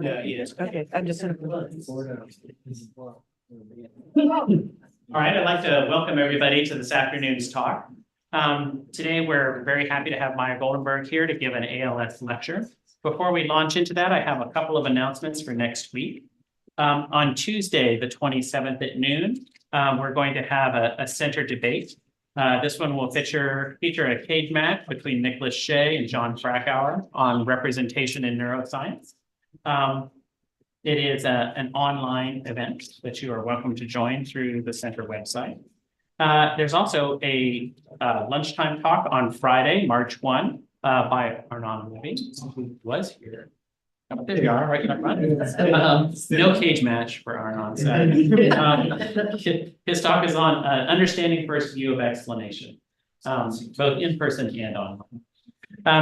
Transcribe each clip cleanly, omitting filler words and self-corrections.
Yeah, he is. Okay, I'm just. All right, I'd like to welcome everybody to this afternoon's talk. Today, we're very happy to have Maya Goldenberg here to give an ALS lecture. Before we launch into that, I have a couple of announcements for next week. On Tuesday, the 27th at noon, we're going to have a center debate. This one will feature a cage match between Nicholas Shea and John Krakauer on representation in neuroscience. It is an online event that you are welcome to join through the center website. There's also a lunchtime talk on Friday, March 1, by Arnon Levy, who was here. Oh, there you are, right in front. No cage match for Arnon. His talk is on understanding first view of explanation, both in person and online.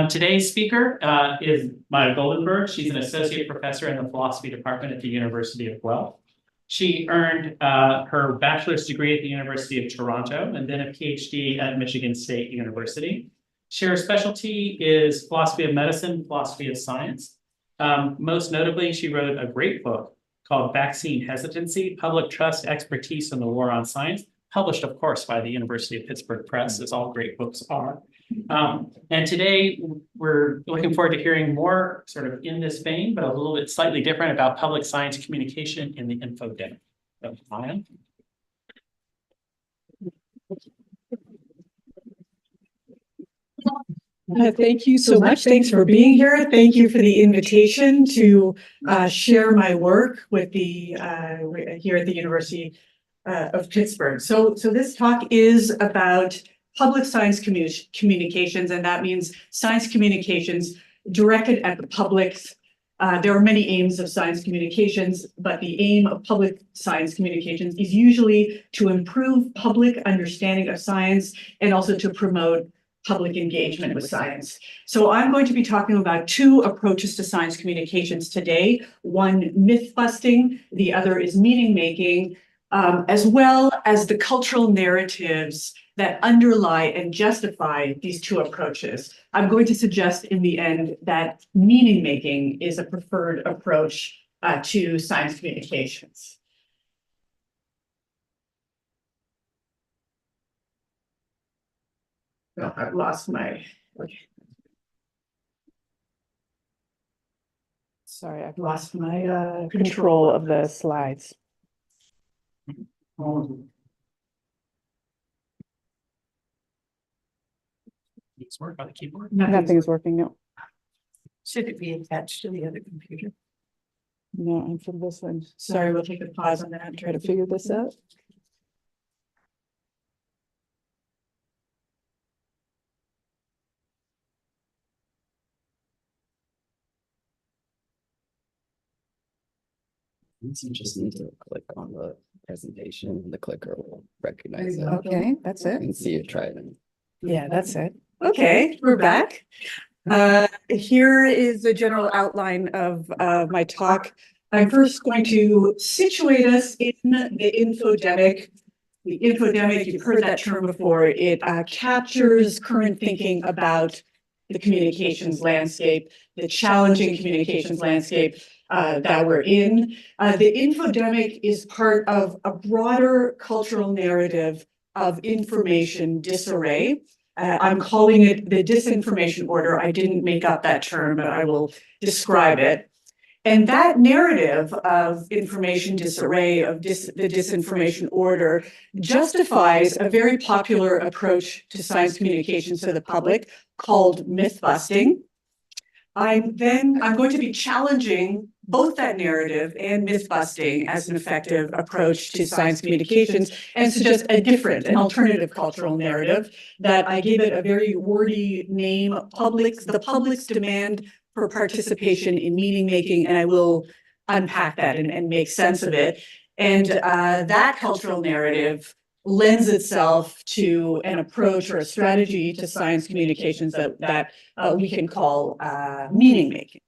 Today's speaker is Maya Goldenberg. She's an associate professor in the philosophy department at the University of Guelph. She earned her bachelor's degree at the University of Toronto and then a PhD at Michigan State University. Her specialty is philosophy of medicine, philosophy of science. Most notably, she wrote a great book called Vaccine Hesitancy, Public Trust, Expertise, and the War on Science, published, of course, by the University of Pittsburgh Press, as all great books are. And today, we're looking forward to hearing more sort of in this vein, but a little bit slightly different about public science communication in the infodemic. So, Maya? Thank you so much. Thanks for being here. Thank you for the invitation to share my work with the here at the University of Pittsburgh. So this talk is about public science communications, and that means science communications directed at the public. There are many aims of science communications, but the aim of public science communications is usually to improve public understanding of science and also to promote public engagement with science. So I'm going to be talking about two approaches to science communications today. One, myth busting, the other is meaning making, as well as the cultural narratives that underlie and justify these two approaches. I'm going to suggest in the end that meaning making is a preferred approach to science communications. Oh, I've lost my, okay. Sorry, I've lost my control of the slides. These work on the keyboard? Nothing's working, no. Should it be attached to the other computer? No, I'm from this one. Sorry, we'll take a pause on that and try to figure this out. You just need to click on the presentation, the clicker will recognize it. Okay, that's it. And see it, try it. Yeah, that's it. Okay, we're back. Here is the general outline of my talk. I'm first going to situate us in the infodemic. The infodemic, you've heard that term before. It captures current thinking about the communications landscape, the challenging communications landscape that we're in. The infodemic is part of a broader cultural narrative of information disarray. I'm calling it the disinformation order. I didn't make up that term, but I will describe it. And that narrative of information disarray, of the disinformation order, justifies a very popular approach to science communications to the public called myth busting. I'm going to be challenging both that narrative and myth busting as an effective approach to science communications and suggest an alternative cultural narrative that I give it a very wordy name, the public's demand for participation in meaning making, and I will unpack that and make sense of it. And that cultural narrative lends itself to an approach or a strategy to science communications that we can call meaning making.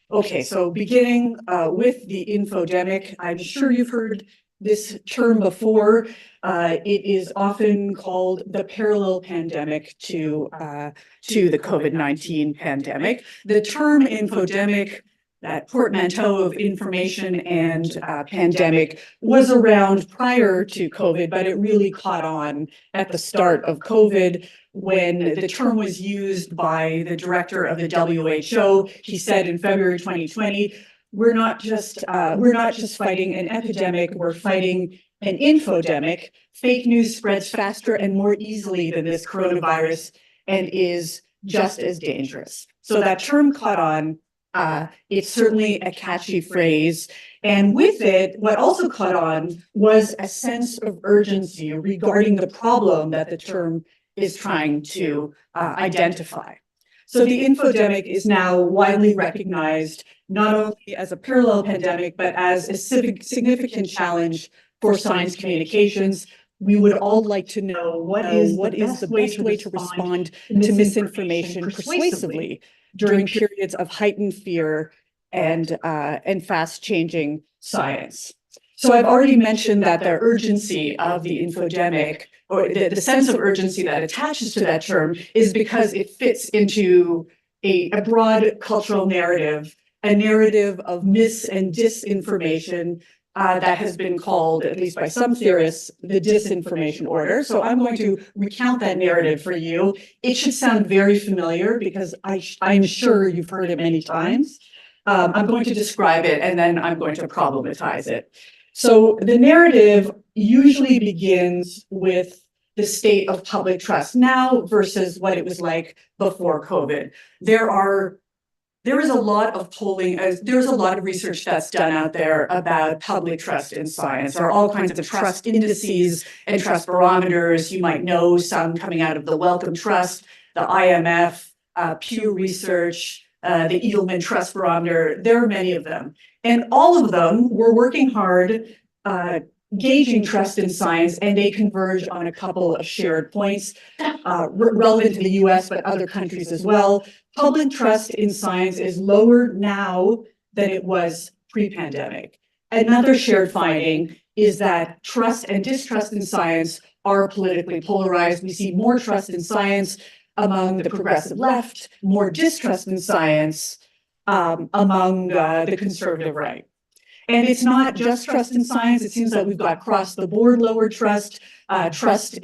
Okay, so beginning with the infodemic, I'm sure you've heard this term before. It is often called the parallel pandemic to the COVID-19 pandemic. The term infodemic that portmanteau of information and pandemic was around prior to COVID, but it really caught on at the start of COVID when the term was used by the director of the WHO. He said in February 2020, we're not just fighting an epidemic, we're fighting an infodemic. Fake news spreads faster and more easily than this coronavirus and is just as dangerous. So that term caught on. It's certainly a catchy phrase. And with it, what also caught on was a sense of urgency regarding the problem that the term is trying to identify. So the infodemic is now widely recognized not only as a parallel pandemic, but as a significant challenge for science communications. We would all like to know what is the best way to respond to misinformation persuasively during periods of heightened fear and fast-changing science. So I've already mentioned that the urgency of the infodemic, or the sense of urgency that attaches to that term, is because it fits into a broad cultural narrative, a narrative of mis and disinformation that has been called, at least by some theorists, the disinformation order. So I'm going to recount that narrative for you. It should sound very familiar because I'm sure you've heard it many times. I'm going to describe it and then I'm going to problematize it. So the narrative usually begins with the state of public trust now versus what it was like before COVID. There is a lot of polling, there's a lot of research that's done out there about public trust in science. There are all kinds of trust indices and trust barometers. You might know some coming out of the Wellcome Trust, the IMF, Pew Research, the Edelman Trust Barometer. There are many of them. And all of them were working hard, gauging trust in science, and they converge on a couple of shared points relevant to the US, but other countries as well. Public trust in science is lower now than it was pre-pandemic. Another shared finding is that trust and distrust in science are politically polarized. We see more trust in science among the progressive left, more distrust in science among the conservative right. And it's not just trust in science. It seems that we've got across the board lower trust, lower trust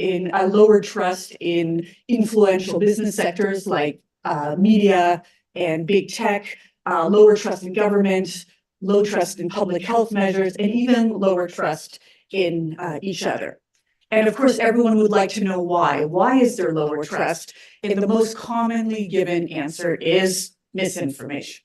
in influential business sectors like media and big tech, lower trust in government, low trust in public health measures, and even lower trust in each other. And of course, everyone would like to know why. Why is there lower trust? And the most commonly given answer is misinformation.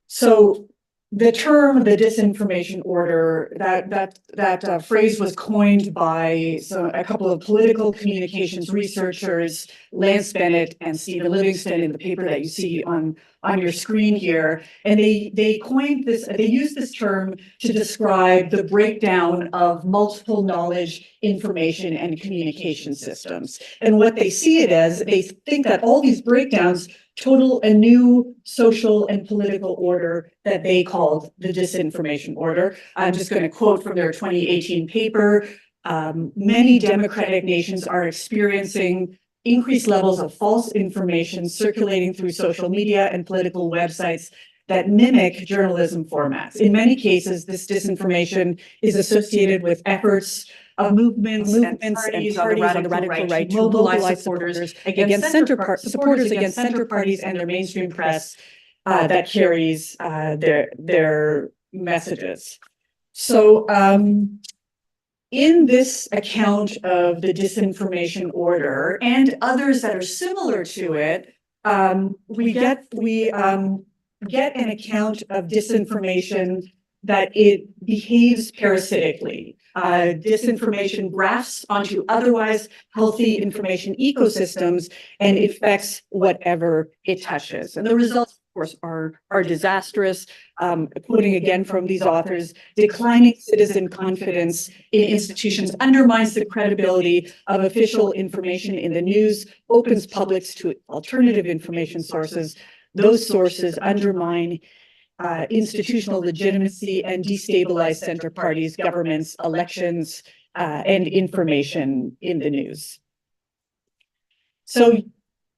So the term, the disinformation order, that phrase was coined by a couple of political communications researchers, Lance Bennett and Stephen Livingston, in the paper that you see on your screen here. And they coined this, they used this term to describe the breakdown of multiple knowledge, information, and communication systems. And what they see it as, they think that all these breakdowns total a new social and political order that they called the disinformation order. I'm just going to quote from their 2018 paper. Many democratic nations are experiencing increased levels of false information circulating through social media and political websites that mimic journalism formats. In many cases, this disinformation is associated with efforts of movements and parties on the radical right to mobilize supporters against center parties and their mainstream press that carries their messages. So in this account of the disinformation order and others that are similar to it, we get an account of disinformation that it behaves parasitically. Disinformation grafts onto otherwise healthy information ecosystems and affects whatever it touches. And the results, of course, are disastrous. Quoting again from these authors, declining citizen confidence in institutions undermines the credibility of official information in the news, opens publics to alternative information sources. Those sources undermine institutional legitimacy and destabilize center parties, governments, elections, and information in the news. So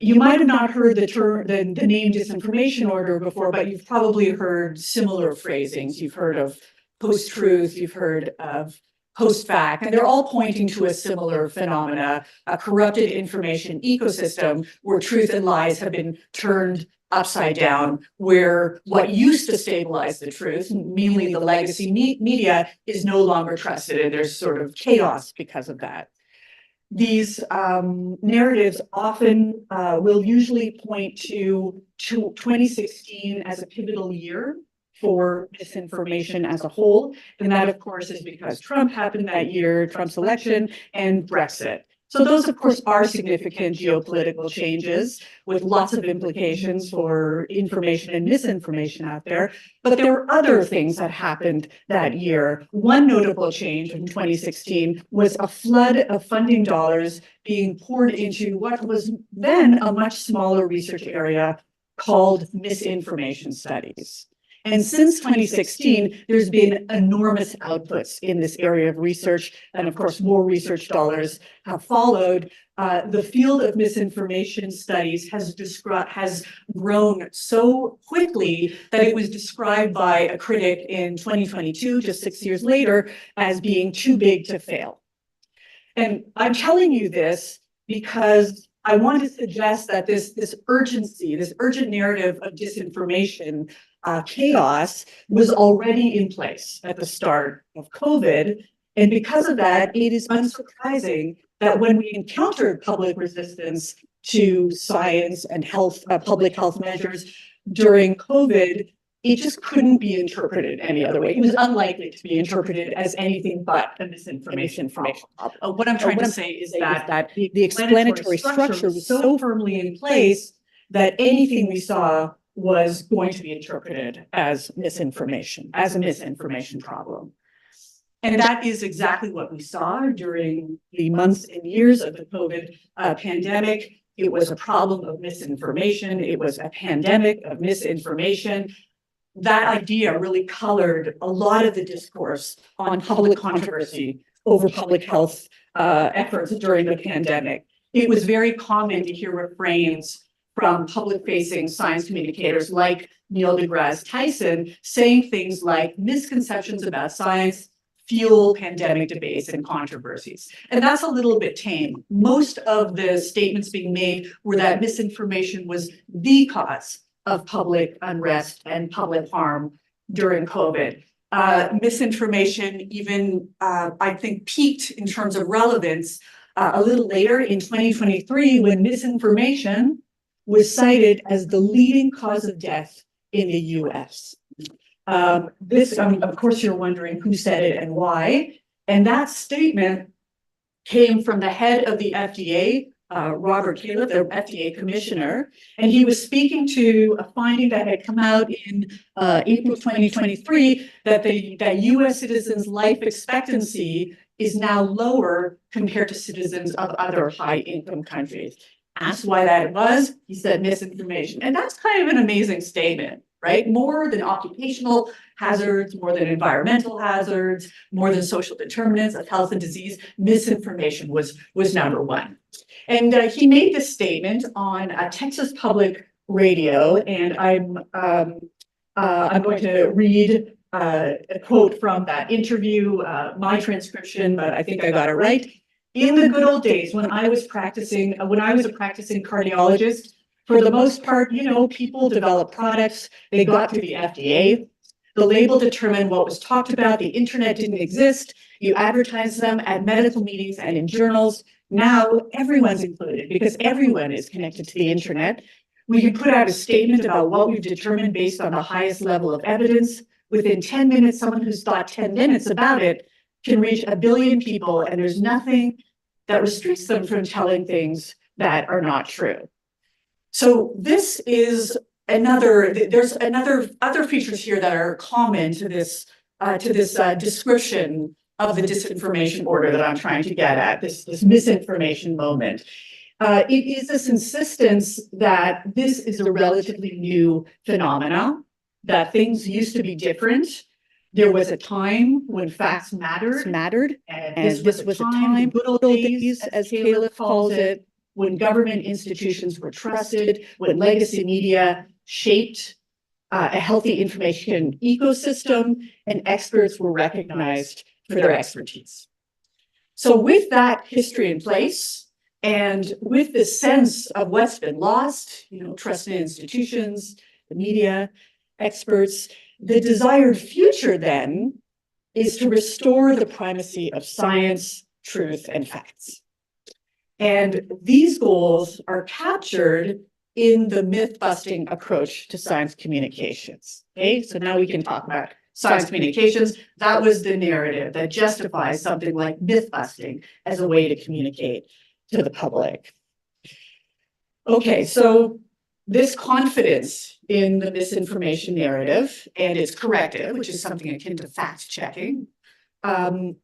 You might have not heard the term, the name disinformation order before, but you've probably heard similar phrasings. You've heard of post-truth, you've heard of post-fact, and they're all pointing to a similar phenomena, a corrupted information ecosystem where truth and lies have been turned upside down, where what used to stabilize the truth, mainly the legacy media, is no longer trusted, and there's sort of chaos because of that. These narratives often will usually point to 2016 as a pivotal year for misinformation as a whole. And that, of course, is because Trump happened that year, Trump's election, and Brexit. So those, of course, are significant geopolitical changes with lots of implications for information and misinformation out there. But there were other things that happened that year. One notable change in 2016 was a flood of funding dollars being poured into what was then a much smaller research area called misinformation studies. And since 2016, there's been enormous outputs in this area of research. And of course, more research dollars have followed. The field of misinformation studies has grown so quickly that it was described by a critic in 2022, just 6 years later, as being too big to fail. And I'm telling you this because I want to suggest that this urgency, this urgent narrative of disinformation chaos was already in place at the start of COVID. And because of that, it is unsurprising that when we encountered public resistance to science and health, public health measures during COVID, it just couldn't be interpreted any other way. It was unlikely to be interpreted as anything but a misinformation problem. What I'm trying to say is that the explanatory structure was so firmly in place that anything we saw was going to be interpreted as misinformation, as a misinformation problem. And that is exactly what we saw during the months and years of the COVID pandemic. It was a problem of misinformation. It was a pandemic of misinformation. That idea really colored a lot of the discourse on public controversy over public health efforts during the pandemic. It was very common to hear refrains from public-facing science communicators like Neil deGrasse Tyson saying things like misconceptions about science fuel pandemic debates and controversies. And that's a little bit tame. Most of the statements being made were that misinformation was the cause of public unrest and public harm during COVID. Misinformation even, I think, peaked in terms of relevance a little later in 2023 when misinformation was cited as the leading cause of death in the US. Of course, you're wondering who said it and why. And that statement came from the head of the FDA, Robert Califf, the FDA commissioner, and he was speaking to a finding that had come out in April 2023 that US citizens' life expectancy is now lower compared to citizens of other high-income countries. Asked why that was, he said misinformation. And that's kind of an amazing statement, right? More than occupational hazards, more than environmental hazards, more than social determinants of health and disease, misinformation was number one. And he made this statement on Texas Public Radio, and I'm going to read a quote from that interview, my transcription, but I think I got it right. In the good old days, when I was a practicing cardiologist, for the most part, people developed products, they got through the FDA. The label determined what was talked about. The internet didn't exist. You advertised them at medical meetings and in journals. Now everyone's included because everyone is connected to the internet. We can put out a statement about what we've determined based on the highest level of evidence. Within 10 minutes, someone who's thought 10 minutes about it can reach 1 billion people, and there's nothing that restricts them from telling things that are not true. So this is there's other features here that are common to this description of the disinformation order that I'm trying to get at, this misinformation moment. It is this insistence that this is a relatively new phenomena, that things used to be different. There was a time when facts mattered, and this was a time, good old days, as Califf calls it, when government institutions were trusted, when legacy media shaped a healthy information ecosystem, and experts were recognized for their expertise. So with that history in place, and with the sense of what's been lost, trust in institutions, the media, experts, the desired future then is to restore the primacy of science, truth, and facts. And these goals are captured in the myth-busting approach to science communications. Okay, so now we can talk about science communications. That was the narrative that justifies something like myth-busting as a way to communicate to the public. Okay, so this confidence in the misinformation narrative and its corrective, which is something akin to fact-checking,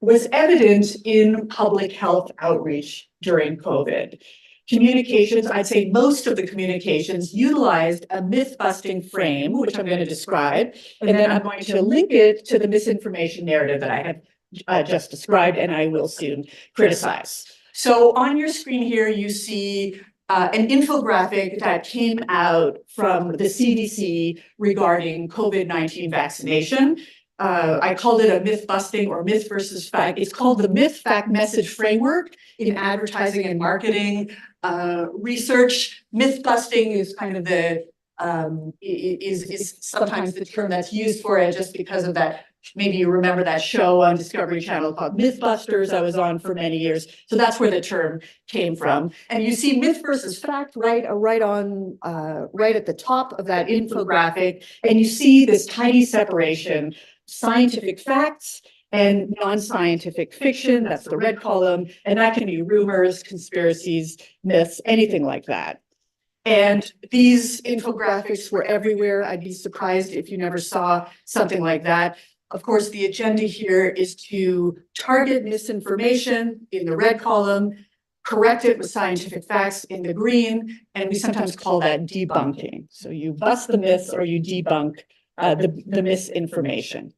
was evident in public health outreach during COVID. Communications, I'd say most of the communications utilized a myth-busting frame, which I'm going to describe, and then I'm going to link it to the misinformation narrative that I have just described, and I will soon criticize. So on your screen here, you see an infographic that came out from the CDC regarding COVID-19 vaccination. I called it a myth busting or myth versus fact. It's called the myth fact message framework in advertising and marketing research. Myth busting is kind of the is sometimes the term that's used for it just because of that. Maybe you remember that show on Discovery Channel called Mythbusters I was on for many years. So that's where the term came from. And you see myth versus fact right at the top of that infographic. And you see this tiny separation, scientific facts and non-scientific fiction. That's the red column. And that can be rumors, conspiracies, myths, anything like that. And these infographics were everywhere. I'd be surprised if you never saw something like that. Of course, the agenda here is to target misinformation in the red column, correct it with scientific facts in the green, and we sometimes call that debunking. So you bust the myths or you debunk the misinformation.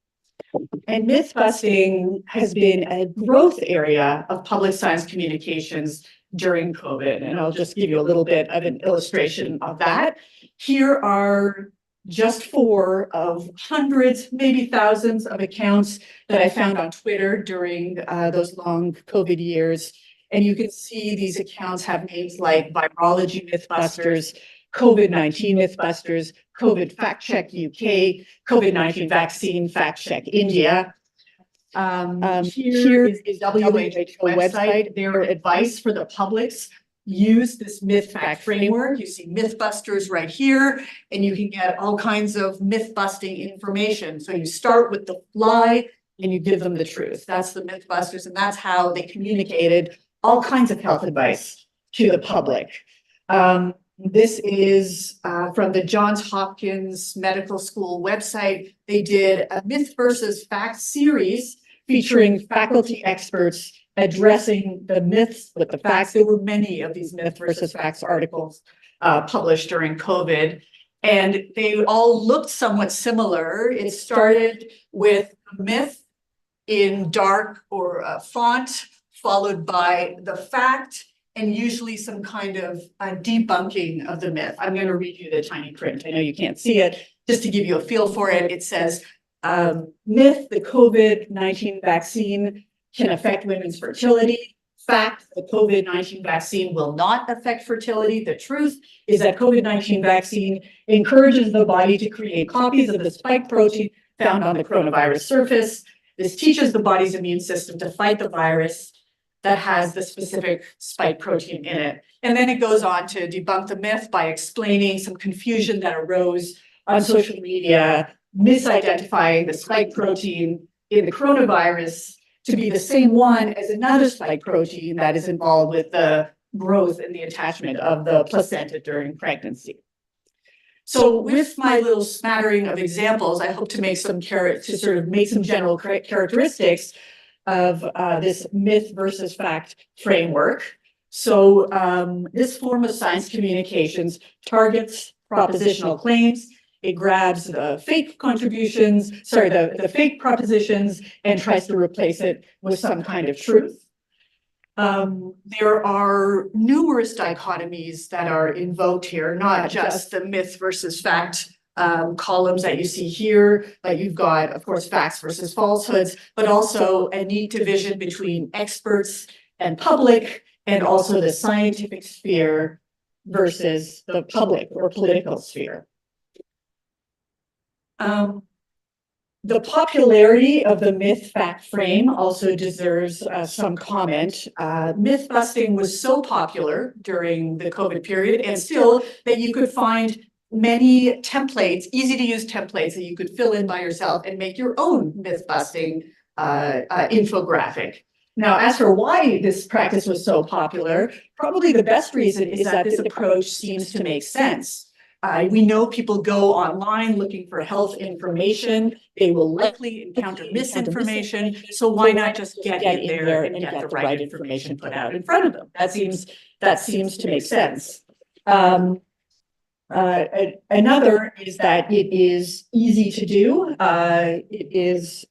And myth busting has been a growth area of public science communications during COVID. And I'll just give you a little bit of an illustration of that. Here are just 4 of hundreds, maybe thousands of accounts that I found on Twitter during those long COVID years. And you can see these accounts have names like Virology Mythbusters, COVID-19 Mythbusters, COVID Fact Check UK, COVID-19 Vaccine Fact Check India. Here is WHO website. Their advice for the publics: use this myth fact framework. You see Mythbusters right here, and you can get all kinds of myth busting information. So you start with the lie and you give them the truth. That's the Mythbusters, and that's how they communicated all kinds of health advice to the public. This is from the Johns Hopkins Medical School website. They did a myth versus fact series featuring faculty experts addressing the myths with the facts. There were many of these myth versus facts articles published during COVID, and they all looked somewhat similar. It started with a myth in dark or font, followed by the fact, and usually some kind of debunking of the myth. I'm going to read you the tiny print. I know you can't see it. Just to give you a feel for it, it says, myth, the COVID-19 vaccine can affect women's fertility. Fact, the COVID-19 vaccine will not affect fertility. The truth is that COVID-19 vaccine encourages the body to create copies of the spike protein found on the coronavirus surface. This teaches the body's immune system to fight the virus that has the specific spike protein in it. And then it goes on to debunk the myth by explaining some confusion that arose on social media, misidentifying the spike protein in the coronavirus to be the same one as another spike protein that is involved with the growth and the attachment of the placenta during pregnancy. So with my little smattering of examples, I hope to make some general characteristics of this myth versus fact framework. So this form of science communications targets propositional claims. It grabs the fake the fake propositions and tries to replace it with some kind of truth. There are numerous dichotomies that are invoked here, not just the myth versus fact columns that you see here, but you've got, of course, facts versus falsehoods, but also a neat division between experts and public, and also the scientific sphere versus the public or political sphere. The popularity of the myth-fact frame also deserves some comment. Myth busting was so popular during the COVID period, and still, that you could find many templates, easy to use templates that you could fill in by yourself and make your own myth busting infographic. Now, as for why this practice was so popular, probably the best reason is that this approach seems to make sense. We know people go online looking for health information. They will likely encounter misinformation. So why not just get in there and get the right information put out in front of them? That seems to make sense. Another is that it is easy to do. It is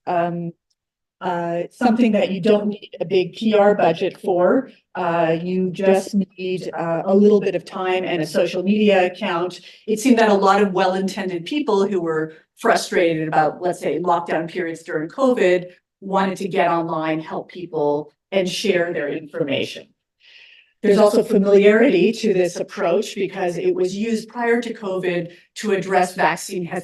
something that you don't need a big PR budget for. You just need a little bit of time and a social media account. It seemed that a lot of well-intended people who were frustrated about, let's say, lockdown periods during COVID wanted to get online, help people, and share their information. There's also familiarity to this approach because it was used prior to COVID to address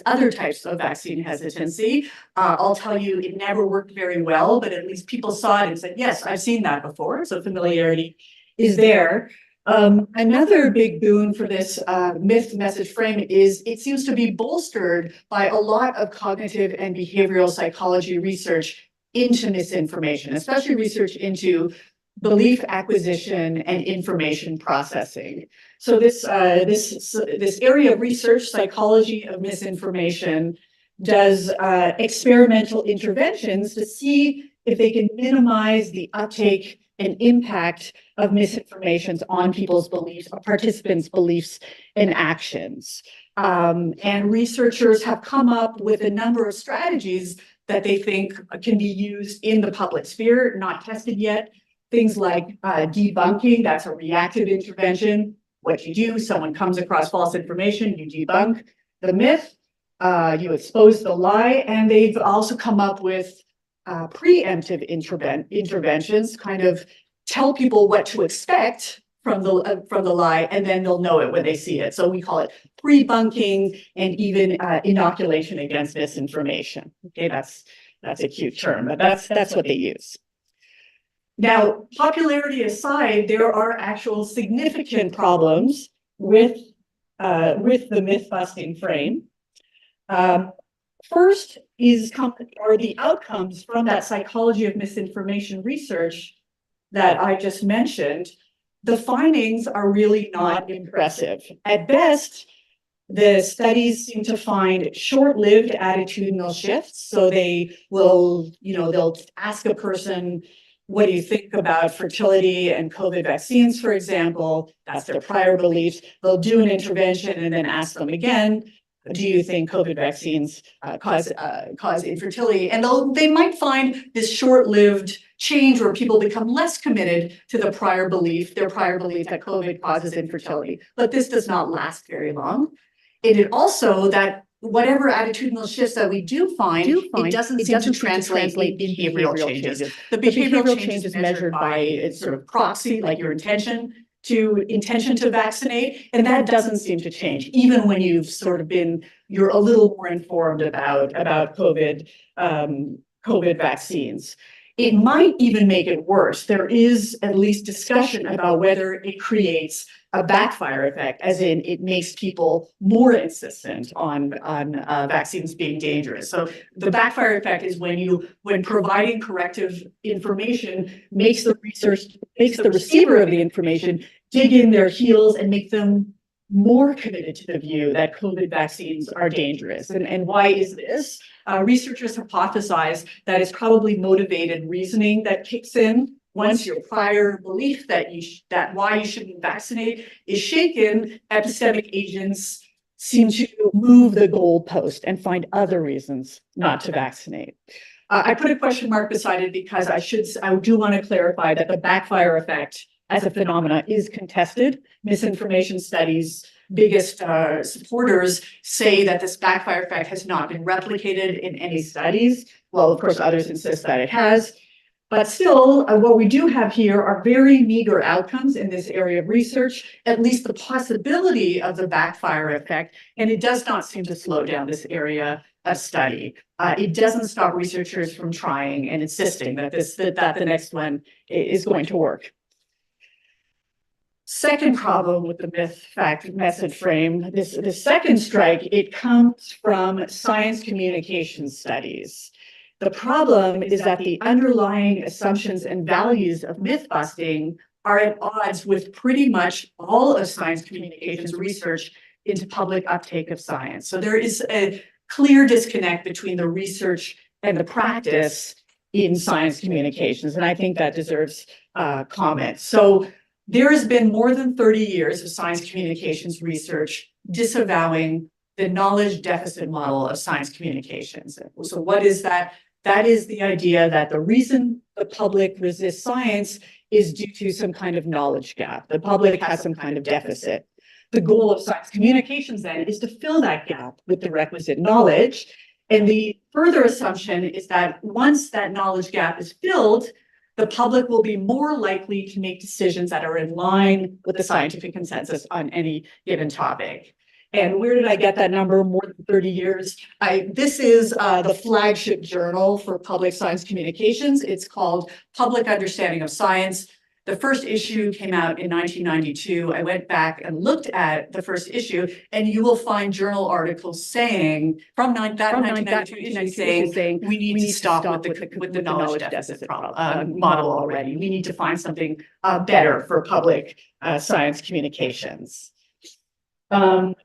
other types of vaccine hesitancy. I'll tell you, it never worked very well, but at least people saw it and said, yes, I've seen that before. So familiarity is there. Another big boon for this myth message frame is it seems to be bolstered by a lot of cognitive and behavioral psychology research into misinformation, especially research into belief acquisition and information processing. So this area of research, psychology of misinformation, does experimental interventions to see if they can minimize the uptake and impact of misinformation on people's beliefs, participants' beliefs and actions. And researchers have come up with a number of strategies that they think can be used in the public sphere, not tested yet. Things like debunking, that's a reactive intervention. What you do, someone comes across false information, you debunk the myth, you expose the lie, and they've also come up with preemptive interventions, kind of tell people what to expect from the lie, and then they'll know it when they see it. So we call it pre-bunking and even inoculation against misinformation. Okay, that's a cute term, but that's what they use. Now, popularity aside, there are actual significant problems with the myth-busting frame. First are the outcomes from that psychology of misinformation research that I just mentioned. The findings are really not impressive. At best, the studies seem to find short-lived attitudinal shifts. So they will, they'll ask a person, what do you think about fertility and COVID vaccines, for example? That's their prior beliefs. They'll do an intervention and then ask them again, do you think COVID vaccines cause infertility? And they might find this short-lived change where people become less committed to their prior belief that COVID causes infertility. But this does not last very long. It also that whatever attitudinal shifts that we do find, it doesn't seem to translate in behavioral changes. The behavioral change is measured by its sort of proxy, like your intention to vaccinate, and that doesn't seem to change, even when you're a little more informed about COVID vaccines. It might even make it worse. There is at least discussion about whether it creates a backfire effect, as in it makes people more insistent on vaccines being dangerous. So the backfire effect is when providing corrective information makes the receiver of the information dig in their heels and make them more committed to the view that COVID vaccines are dangerous. And why is this? Researchers hypothesize that it's probably motivated reasoning that kicks in once your prior belief that why you shouldn't vaccinate is shaken. Epistemic agents seem to move the goalpost and find other reasons not to vaccinate. I put a question mark beside it because I do want to clarify that the backfire effect as a phenomena is contested. Misinformation studies, biggest supporters say that this backfire effect has not been replicated in any studies. Well, of course, others insist that it has. But still, what we do have here are very meager outcomes in this area of research, at least the possibility of the backfire effect, and it does not seem to slow down this area of study. It doesn't stop researchers from trying and insisting that the next one is going to work. Second problem with the myth fact message frame, the second strike, it comes from science communication studies. The problem is that the underlying assumptions and values of myth busting are at odds with pretty much all of science communications research into public uptake of science. So there is a clear disconnect between the research and the practice in science communications, and I think that deserves comment. So there has been more than 30 years of science communications research disavowing the knowledge deficit model of science communications. So what is that? That is the idea that the reason the public resists science is due to some kind of knowledge gap. The public has some kind of deficit. The goal of science communications then is to fill that gap with the requisite knowledge. And the further assumption is that once that knowledge gap is filled, the public will be more likely to make decisions that are in line with the scientific consensus on any given topic. And where did I get that number? More than 30 years. This is the flagship journal for public science communications. It's called Public Understanding of Science. The first issue came out in 1992. I went back and looked at the first issue, and you will find journal articles saying from that 1992 issue saying we need to stop with the knowledge deficit model already. We need to find something better for public science communications. I'll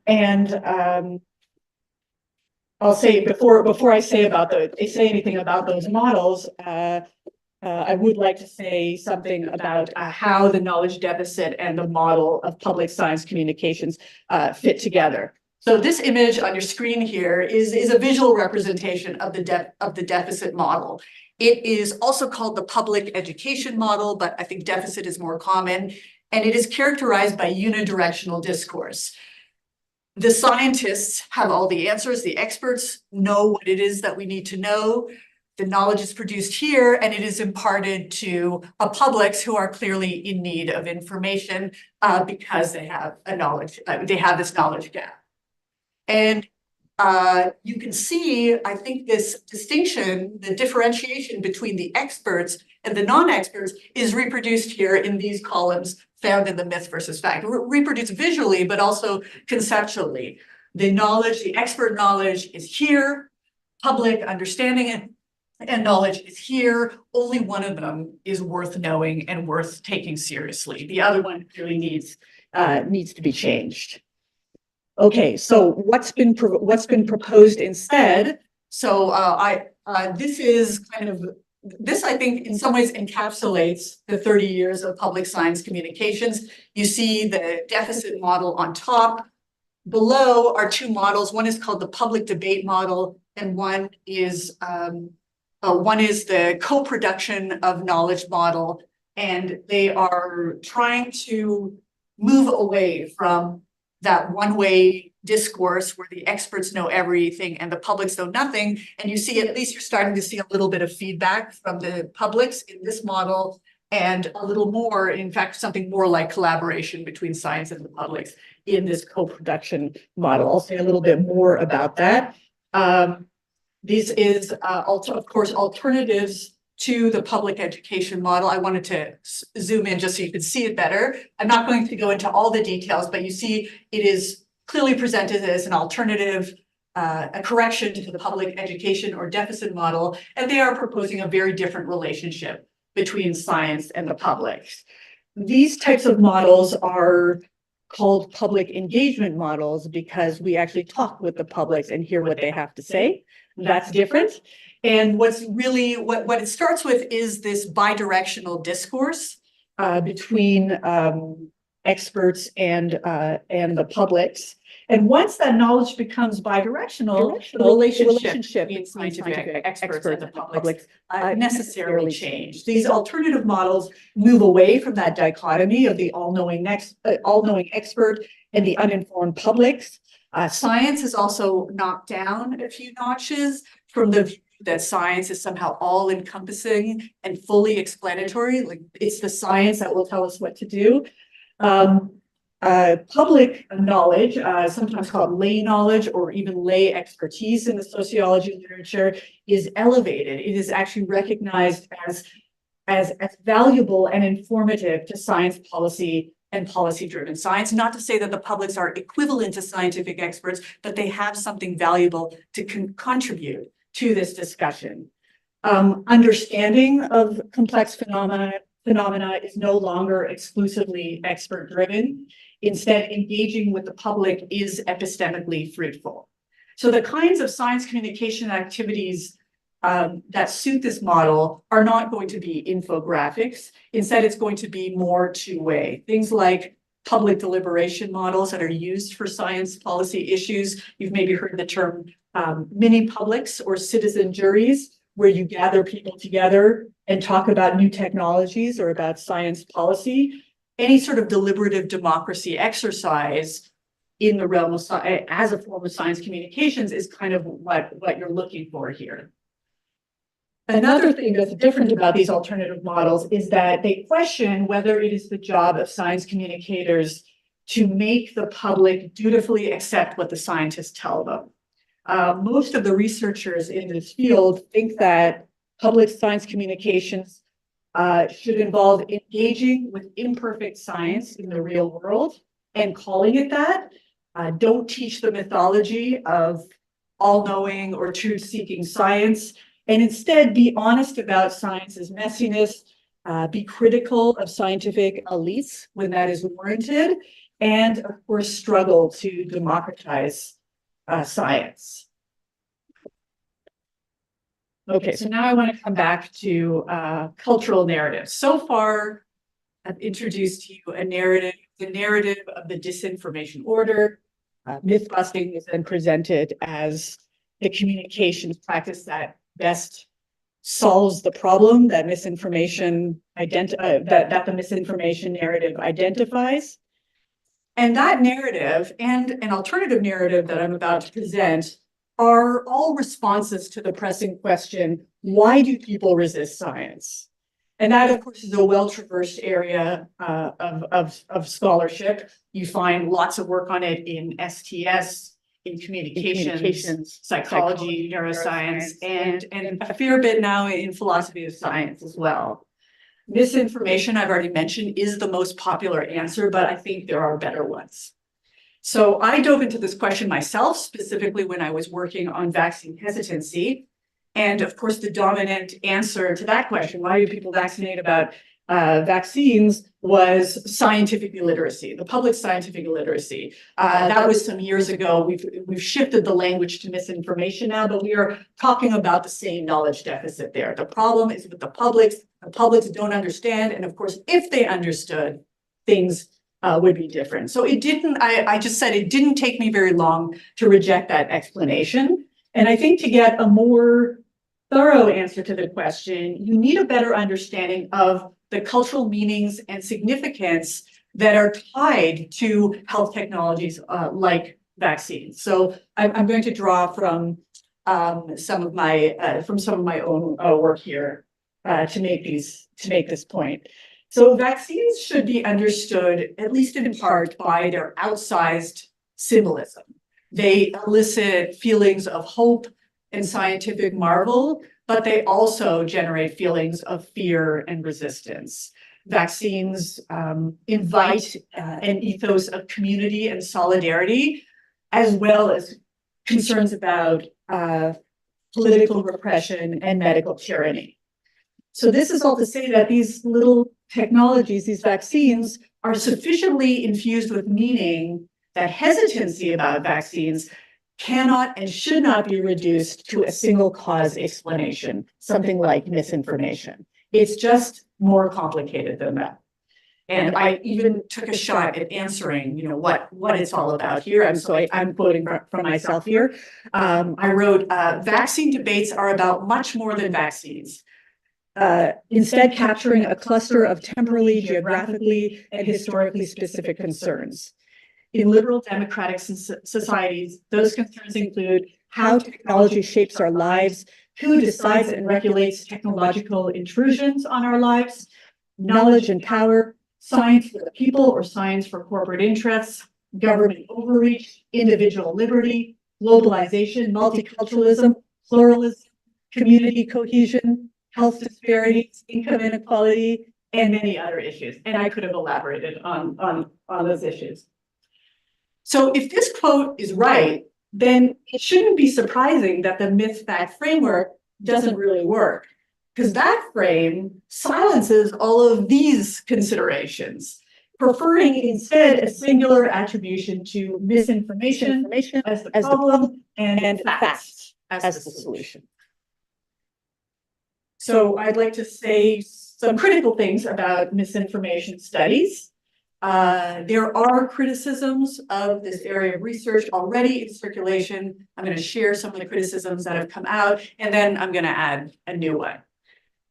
say before I say anything about those models, I would like to say something about how the knowledge deficit and the model of public science communications fit together. So this image on your screen here is a visual representation of the deficit model. It is also called the public education model, but I think deficit is more common, and it is characterized by unidirectional discourse. The scientists have all the answers. The experts know what it is that we need to know. The knowledge is produced here, and it is imparted to publics who are clearly in need of information because they have this knowledge gap. And you can see, I think, this distinction, the differentiation between the experts and the non-experts is reproduced here in these columns found in the myth versus fact, reproduced visually, but also conceptually. The expert knowledge is here, public understanding and knowledge is here. Only one of them is worth knowing and worth taking seriously. The other one really needs to be changed. Okay, so what's been proposed instead? So this I think in some ways encapsulates the 30 years of public science communications. You see the deficit model on top. Below are two models. One is called the public debate model, and one is the co-production of knowledge model. And they are trying to move away from that one-way discourse where the experts know everything and the publics know nothing. And you see, at least you're starting to see a little bit of feedback from the publics in this model, and a little more, in fact, something more like collaboration between science and the publics in this co-production model. I'll say a little bit more about that. This is, of course, alternatives to the public education model. I wanted to zoom in just so you could see it better. I'm not going to go into all the details, but you see it is clearly presented as an alternative, a correction to the public education or deficit model, and they are proposing a very different relationship between science and the public. These types of models are called public engagement models because we actually talk with the publics and hear what they have to say. That's different. And what's really, what it starts with is this bidirectional discourse between experts and the publics. And once that knowledge becomes bidirectional, the relationship between scientific experts and the public necessarily change. These alternative models move away from that dichotomy of the all-knowing expert and the uninformed publics. Science is also knocked down a few notches from the view that science is somehow all-encompassing and fully explanatory. Like it's the science that will tell us what to do. Public knowledge, sometimes called lay knowledge or even lay expertise in the sociology literature, is elevated. It is actually recognized as valuable and informative to science policy and policy-driven science. Not to say that the publics are equivalent to scientific experts, but they have something valuable to contribute to this discussion. Understanding of complex phenomena is no longer exclusively expert-driven. Instead, engaging with the public is epistemically fruitful. So the kinds of science communication activities that suit this model are not going to be infographics. Instead, it's going to be more two-way. Things like public deliberation models that are used for science policy issues. You've maybe heard the term mini publics or citizen juries, where you gather people together and talk about new technologies or about science policy. Any sort of deliberative democracy exercise in the realm of as a form of science communications is kind of what you're looking for here. Another thing that's different about these alternative models is that they question whether it is the job of science communicators to make the public dutifully accept what the scientists tell them. Most of the researchers in this field think that public science communications should involve engaging with imperfect science in the real world and calling it that. Don't teach the mythology of all-knowing or truth-seeking science, and instead be honest about science's messiness, be critical of scientific elites when that is warranted, and of course, struggle to democratize science. Okay, so now I want to come back to cultural narratives. So far, I've introduced to you a narrative, the narrative of the disinformation order. Myth-busting is then presented as the communications practice that best solves the problem that misinformation that the misinformation narrative identifies. And that narrative and an alternative narrative that I'm about to present are all responses to the pressing question, why do people resist science? And that, of course, is a well-traversed area of scholarship. You find lots of work on it in STS, in communications, psychology, neuroscience, and a fair bit now in philosophy of science as well. Misinformation, I've already mentioned, is the most popular answer, but I think there are better ones. So I dove into this question myself, specifically when I was working on vaccine hesitancy. And of course, the dominant answer to that question, why do people vaccinate about vaccines, was scientific illiteracy, the public scientific illiteracy. That was some years ago. We've shifted the language to misinformation now, but we are talking about the same knowledge deficit there. The problem is with the publics don't understand. And of course, if they understood, things would be different. So it didn't, I just said it didn't take me very long to reject that explanation. And I think to get a more thorough answer to the question, you need a better understanding of the cultural meanings and significance that are tied to health technologies like vaccines. So I'm going to draw from some of my own work here to make this point. So vaccines should be understood, at least in part, by their outsized symbolism. They elicit feelings of hope and scientific marvel, but they also generate feelings of fear and resistance. Vaccines invite an ethos of community and solidarity, as well as concerns about political repression and medical tyranny. So this is all to say that these little technologies, these vaccines, are sufficiently infused with meaning that hesitancy about vaccines cannot and should not be reduced to a single cause explanation, something like misinformation. It's just more complicated than that. And I even took a shot at answering, what it's all about here. I'm quoting from myself here. I wrote, vaccine debates are about much more than vaccines. Instead capturing a cluster of temporally, geographically, and historically specific concerns. In liberal democratic societies, those concerns include how technology shapes our lives, who decides and regulates technological intrusions on our lives, knowledge and power, science for the people or science for corporate interests, government overreach, individual liberty, globalization, multiculturalism, pluralism, community cohesion, health disparities, income inequality, and many other issues. And I could have elaborated on those issues. So if this quote is right, then it shouldn't be surprising that the myth-fact framework doesn't really work, because that frame silences all of these considerations, preferring instead a singular attribution to misinformation as the problem and facts as the solution. So I'd like to say some critical things about misinformation studies. There are criticisms of this area of research already in circulation. I'm going to share some of the criticisms that have come out, and then I'm going to add a new one.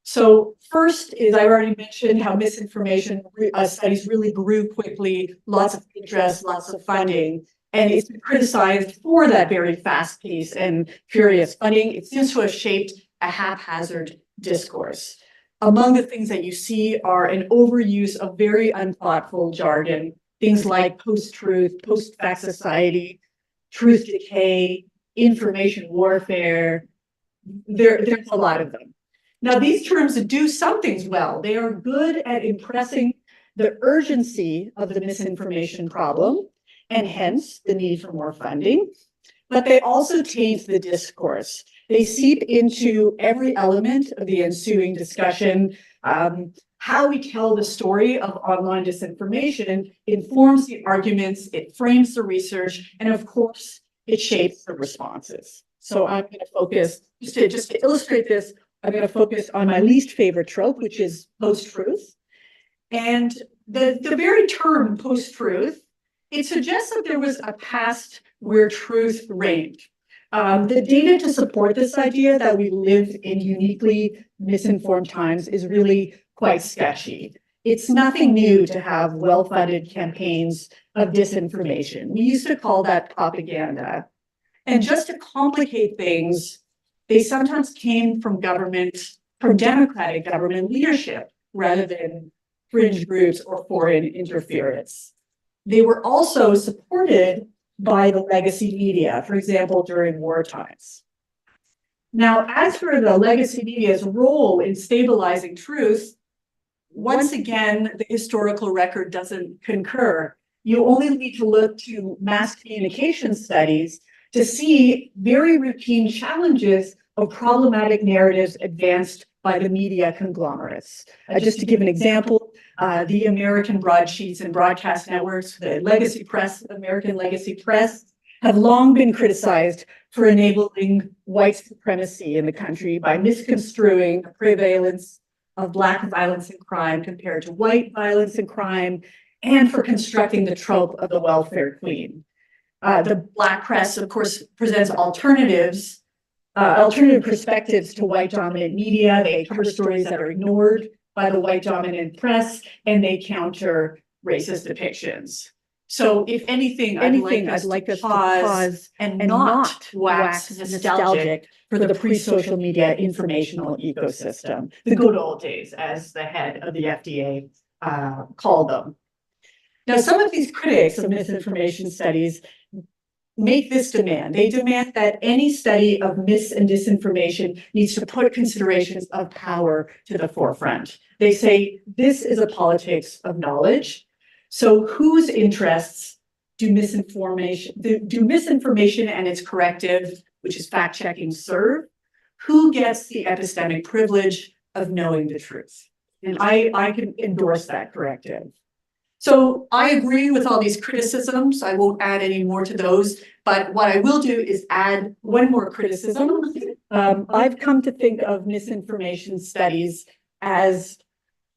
So first is, I already mentioned how misinformation studies really grew quickly, lots of interest, lots of funding, and it's been criticized for that very fast pace and furious funding. It seems to have shaped a haphazard discourse. Among the things that you see are an overuse of very unthoughtful jargon, things like post-truth, post-fact society, truth decay, information warfare. There's a lot of them. Now, these terms do some things well. They are good at impressing the urgency of the misinformation problem, and hence the need for more funding. But they also taint the discourse. They seep into every element of the ensuing discussion. How we tell the story of online disinformation informs the arguments, it frames the research, and of course, it shapes the responses. So I'm going to focus, just to illustrate this, I'm going to focus on my least favorite trope, which is post-truth. And the very term post-truth, it suggests that there was a past where truth reigned. The data to support this idea that we live in uniquely misinformed times is really quite sketchy. It's nothing new to have well-funded campaigns of disinformation. We used to call that propaganda. And just to complicate things, they sometimes came from democratic government leadership, rather than fringe groups or foreign interference. They were also supported by the legacy media, for example, during war times. Now, as for the legacy media's role in stabilizing truth, once again, the historical record doesn't concur. You only need to look to mass communication studies to see very routine challenges of problematic narratives advanced by the media conglomerates. Just to give an example, the American broadsheets and broadcast networks, the legacy press, American legacy press, have long been criticized for enabling white supremacy in the country by misconstruing the prevalence of Black violence and crime compared to white violence and crime, and for constructing the trope of the welfare queen. The Black press, of course, presents alternative perspectives to white dominant media. They cover stories that are ignored by the white dominant press, and they counter racist depictions. So if anything, I'd like us to pause and not wax nostalgic for the pre-social media informational ecosystem, the good old days, as the head of the FDA called them. Now, some of these critics of misinformation studies make this demand. They demand that any study of mis and disinformation needs to put considerations of power to the forefront. They say this is a politics of knowledge. So whose interests do misinformation and its corrective, which is fact-checking, serve? Who gets the epistemic privilege of knowing the truth? And I can endorse that corrective. So I agree with all these criticisms. I won't add any more to those, but what I will do is add one more criticism. I've come to think of misinformation studies as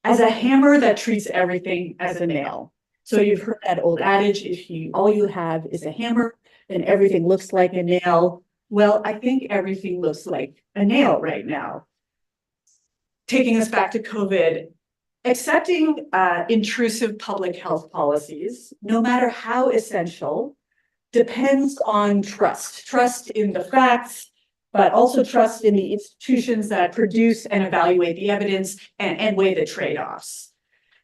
as a hammer that treats everything as a nail. So you've heard that old adage, if you all you have is a hammer, then everything looks like a nail. Well, I think everything looks like a nail right now. Taking us back to COVID, accepting intrusive public health policies, no matter how essential, depends on trust in the facts, but also trust in the institutions that produce and evaluate the evidence and weigh the trade-offs.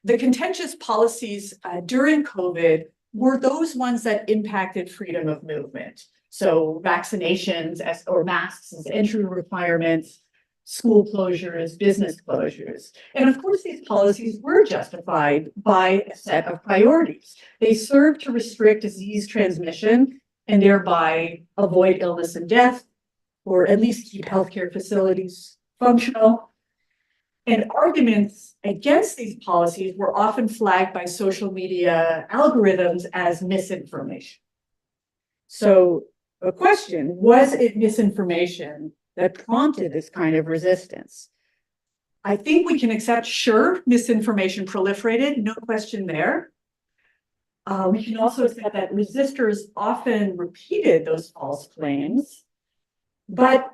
The contentious policies during COVID were those ones that impacted freedom of movement. So vaccinations or masks as entry requirements, school closures, business closures. And of course, these policies were justified by a set of priorities. They served to restrict disease transmission and thereby avoid illness and death, or at least keep healthcare facilities functional. And arguments against these policies were often flagged by social media algorithms as misinformation. So a question, was it misinformation that prompted this kind of resistance? I think we can accept, sure, misinformation proliferated, no question there. We can also accept that resistors often repeated those false claims, but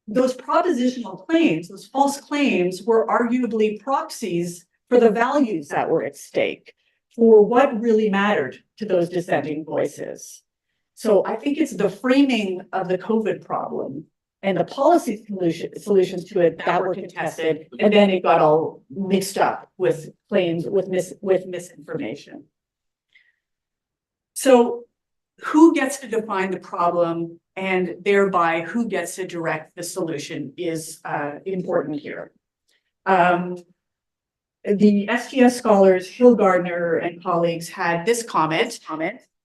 those propositional claims, those false claims, were arguably proxies for the values that were at stake, for what really mattered to those dissenting voices. So I think it's the framing of the COVID problem and the policy solutions to it that were contested, and then it got all mixed up with claims, with misinformation. So who gets to define the problem and thereby who gets to direct the solution is important here. The STS scholars Hill Gardner and colleagues had this comment.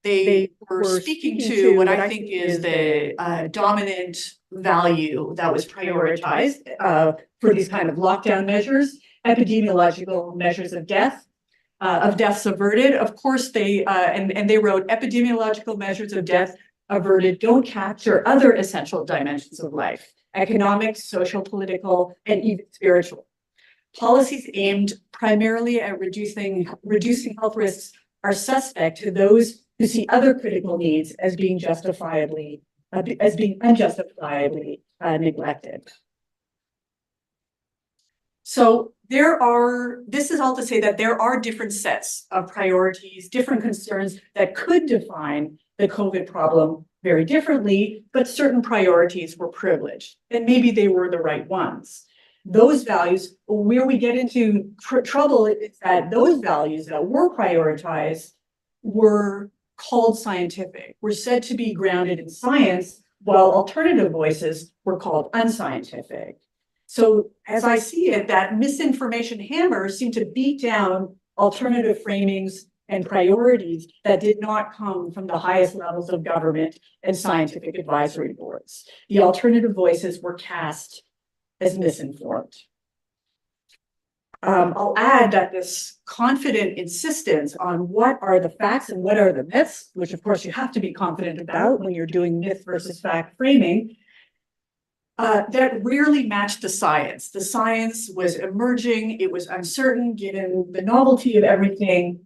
They were speaking to what I think is the dominant value that was prioritized for these kind of lockdown measures, epidemiological measures of deaths averted. Of course, they wrote epidemiological measures of death averted don't capture other essential dimensions of life: economic, social, political, and even spiritual. Policies aimed primarily at reducing health risks are suspect to those who see other critical needs as being unjustifiably neglected. So this is all to say that there are different sets of priorities, different concerns that could define the COVID problem very differently, but certain priorities were privileged, and maybe they were the right ones. Those values, where we get into trouble is that those values that were prioritized were called scientific, were said to be grounded in science, while alternative voices were called unscientific. So as I see it, that misinformation hammer seemed to beat down alternative framings and priorities that did not come from the highest levels of government and scientific advisory boards. The alternative voices were cast as misinformed. I'll add that this confident insistence on what are the facts and what are the myths, which of course you have to be confident about when you're doing myth versus fact framing, that rarely matched the science. The science was emerging, it was uncertain given the novelty of everything.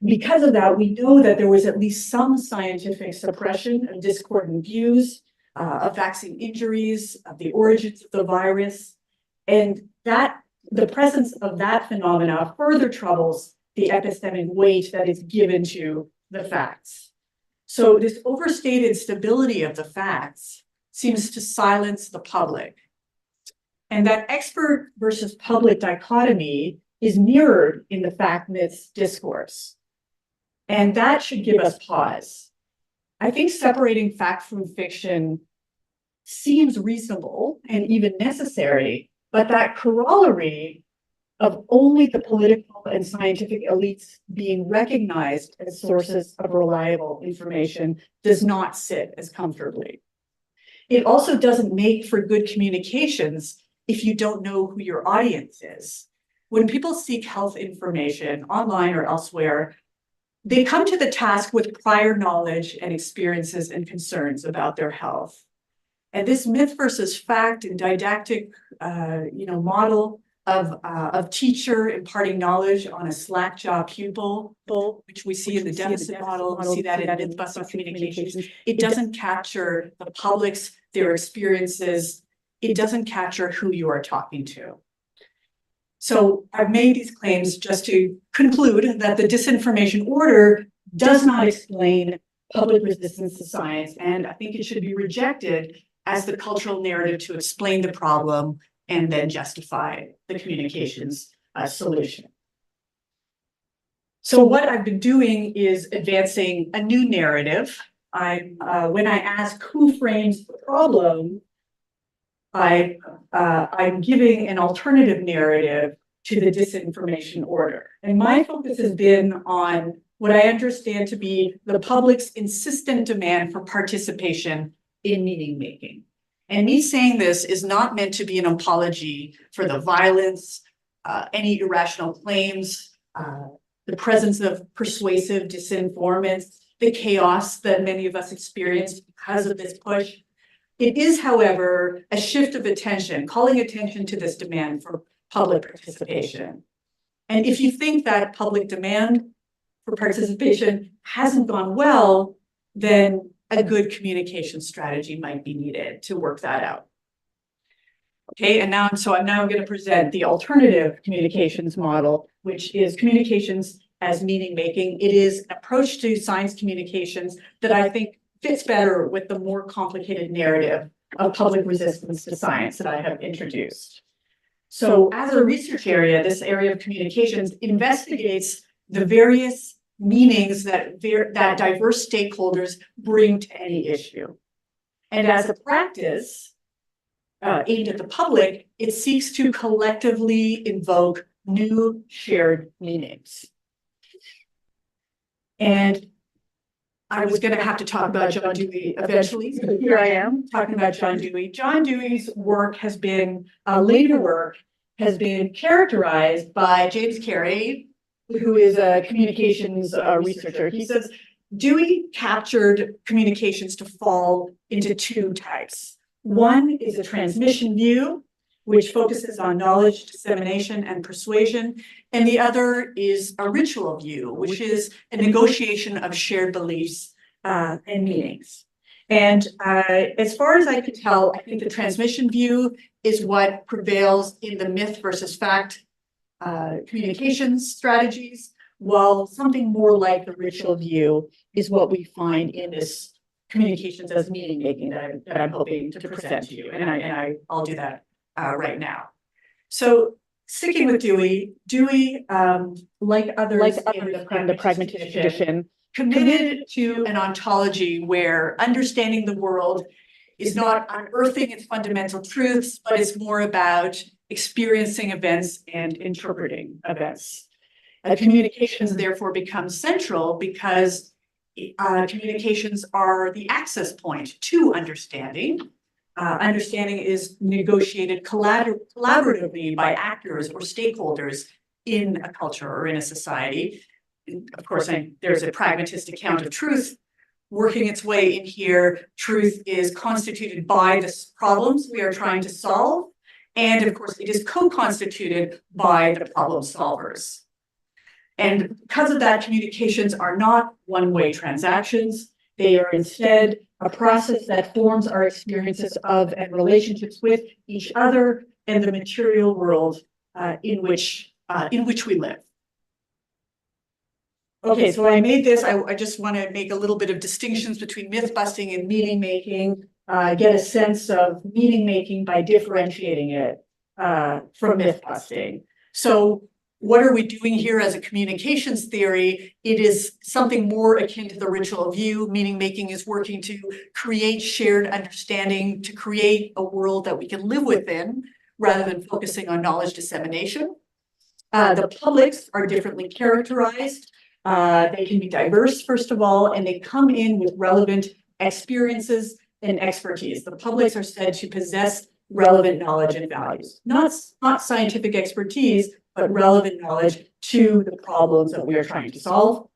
Because of that, we know that there was at least some scientific suppression of discordant views, of vaccine injuries, of the origins of the virus, and that the presence of that phenomena further troubles the epistemic weight that is given to the facts. So this overstated stability of the facts seems to silence the public. And that expert versus public dichotomy is mirrored in the fact-myths discourse. And that should give us pause. I think separating fact from fiction seems reasonable and even necessary, but that corollary of only the political and scientific elites being recognized as sources of reliable information does not sit as comfortably. It also doesn't make for good communications if you don't know who your audience is. When people seek health information online or elsewhere, they come to the task with prior knowledge and experiences and concerns about their health. And this myth versus fact and didactic model of teacher imparting knowledge on a slack-jaw pupil, which we see in the deficit model, we see that in myth-busting communications. It doesn't capture the public's, their experiences. It doesn't capture who you are talking to. So I've made these claims just to conclude that the disinformation order does not explain public resistance to science, and I think it should be rejected as the cultural narrative to explain the problem and then justify the communications solution. So what I've been doing is advancing a new narrative. When I ask who frames the problem, I'm giving an alternative narrative to the disinformation order. And my focus has been on what I understand to be the public's insistent demand for participation in meaning making. And me saying this is not meant to be an apology for the violence, any irrational claims, the presence of persuasive disinformants, the chaos that many of us experience because of this push. It is, however, a shift of attention, calling attention to this demand for public participation. And if you think that public demand for participation hasn't gone well, then a good communication strategy might be needed to work that out. Okay, and now I'm now going to present the alternative communications model, which is communications as meaning making. It is an approach to science communications that I think fits better with the more complicated narrative of public resistance to science that I have introduced. So as a research area, this area of communications investigates the various meanings that diverse stakeholders bring to any issue. And as a practice aimed at the public, it seeks to collectively invoke new shared meanings. And I was going to have to talk about John Dewey eventually, so here I am talking about John Dewey. John Dewey's work has been, later work, has been characterized by James Carey, who is a communications researcher. He says, Dewey captured communications to fall into two types. One is a transmission view, which focuses on knowledge, dissemination, and persuasion. And the other is a ritual view, which is a negotiation of shared beliefs and meanings. And as far as I can tell, I think the transmission view is what prevails in the myth versus fact communications strategies, while something more like the ritual view is what we find in this communications as meaning making that I'm hoping to present to you. And I'll do that right now. So sticking with Dewey, like others in the pragmatist tradition, committed to an ontology where understanding the world is not unearthing its fundamental truths, but it's more about experiencing events and interpreting events. Communications therefore become central because communications are the access point to understanding. Understanding is negotiated collaboratively by actors or stakeholders in a culture or in a society. And of course, there's a pragmatist account of truth working its way in here. Truth is constituted by the problems we are trying to solve. And of course, it is co-constituted by the problem solvers. And because of that, communications are not one-way transactions. They are instead a process that forms our experiences of and relationships with each other and the material world in which we live. Okay, so I made this. I just want to make a little bit of distinctions between myth busting and meaning making. Get a sense of meaning making by differentiating it from myth busting. So what are we doing here as a communications theory? It is something more akin to the ritual view. Meaning making is working to create shared understanding, to create a world that we can live within, rather than focusing on knowledge dissemination. The publics are differently characterized. They can be diverse, first of all, and they come in with relevant experiences and expertise. The publics are said to possess relevant knowledge and values, not scientific expertise, but relevant knowledge to the problems that we are trying to solve.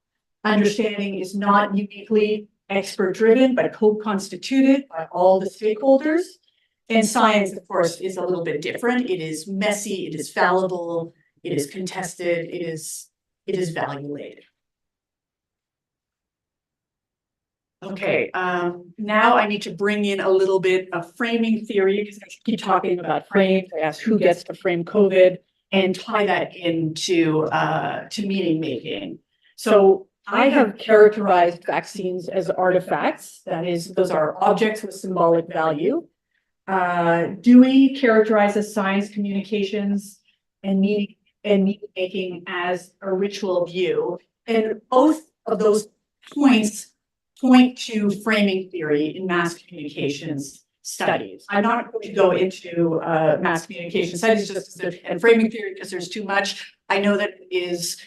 Understanding is not uniquely expert-driven, but co-constituted by all the stakeholders. And science, of course, is a little bit different. It is messy, it is fallible, it is contested, it is value-laden. Okay, now I need to bring in a little bit of framing theory because I keep talking about frames. I asked who gets to frame COVID and tie that into to meaning making. So I have characterized vaccines as artifacts. That is, those are objects with symbolic value. Dewey characterizes science communications and meaning making as a ritual view. And both of those points point to framing theory in mass communications studies. I'm not going to go into mass communication studies and framing theory because there's too much. I know that it's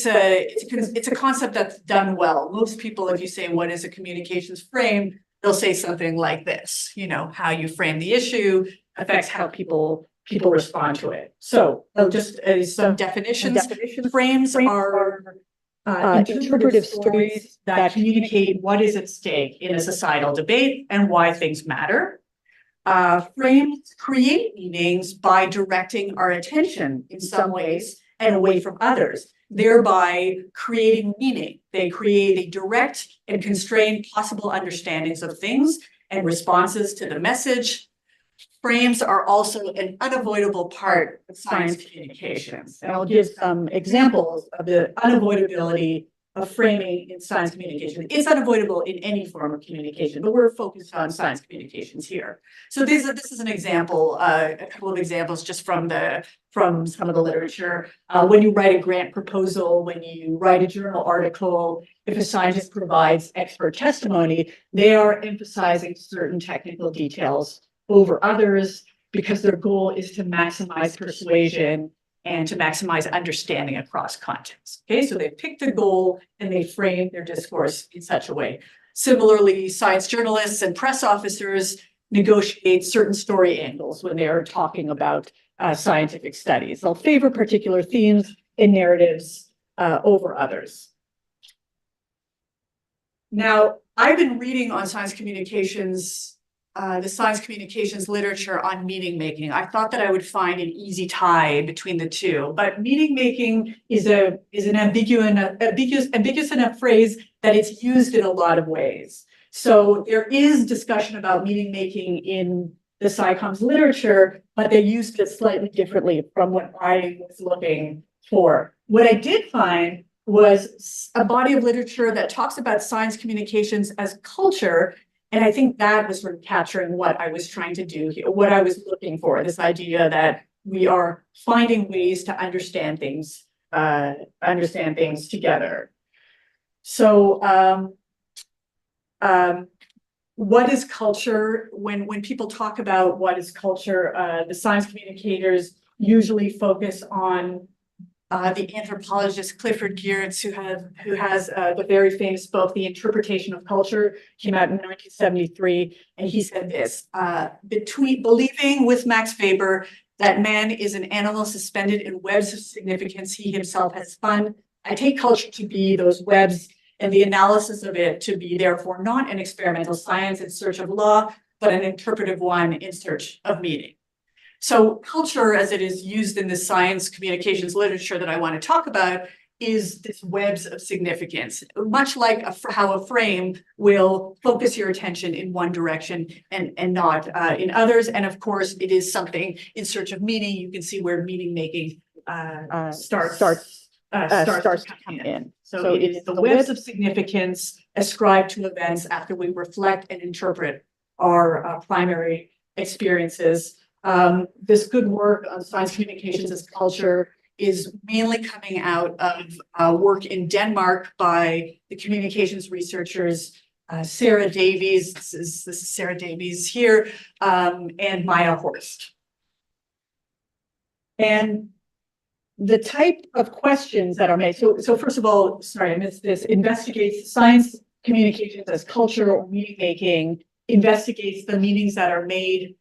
a concept that's done well. Most people, if you say what is a communications frame, they'll say something like this. You know, how you frame the issue affects how people respond to it. So just some definitions. Frames are interpretive stories that communicate what is at stake in a societal debate and why things matter. Frames create meanings by directing our attention in some ways and away from others, thereby creating meaning. They create a direct and constrained possible understandings of things and responses to the message. Frames are also an unavoidable part of science communications. And I'll give some examples of the unavoidability of framing in science communication. It's unavoidable in any form of communication, but we're focused on science communications here. So this is an example, a couple of examples just from some of the literature. When you write a grant proposal, when you write a journal article, if a scientist provides expert testimony, they are emphasizing certain technical details over others because their goal is to maximize persuasion and to maximize understanding across contexts. Okay, so they picked a goal and they frame their discourse in such a way. Similarly, science journalists and press officers negotiate certain story angles when they are talking about scientific studies. They'll favor particular themes and narratives over others. Now, I've been reading on science communications the science communications literature on meaning making. I thought that I would find an easy tie between the two, but meaning making is an ambiguous enough phrase that it's used in a lot of ways. So there is discussion about meaning making in the SciComm's literature, but they used it slightly differently from what I was looking for. What I did find was a body of literature that talks about science communications as culture. And I think that was sort of capturing what I was trying to do here, what I was looking for, this idea that we are finding ways to understand things together. So what is culture? When people talk about what is culture, the science communicators usually focus on the anthropologist Clifford Geertz, who has the very famous book, The Interpretation of Culture, came out in 1973, and he said this, believing with Max Weber that man is an animal suspended in webs of significance he himself has spun, I take culture to be those webs and the analysis of it to be therefore not an experimental science in search of law, but an interpretive one in search of meaning. So culture, as it is used in the science communications literature that I want to talk about, is this webs of significance, much like how a frame will focus your attention in one direction and not in others. And of course, it is something in search of meaning. You can see where meaning making starts to come in. So it is the webs of significance ascribed to events after we reflect and interpret our primary experiences. This good work on science communications as culture is mainly coming out of work in Denmark by the communications researchers Sarah Davies, this is Sarah Davies here, and Maya Horst. And the type of questions that are made, so first of all, sorry, I missed this, investigates science communications as culture or meaning making, investigates the meanings that are made.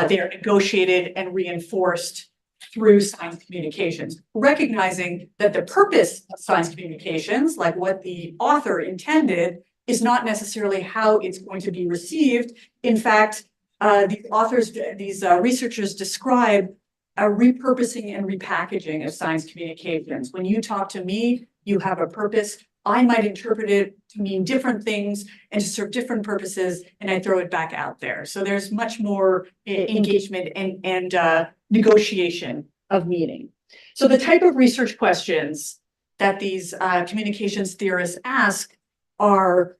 They are negotiated and reinforced through science communications, recognizing that the purpose of science communications, like what the author intended, is not necessarily how it's going to be received. In fact, these researchers describe a repurposing and repackaging of science communications. When you talk to me, you have a purpose. I might interpret it to mean different things and to serve different purposes, and I throw it back out there. So there's much more engagement and negotiation of meaning. So the type of research questions that these communications theorists ask are,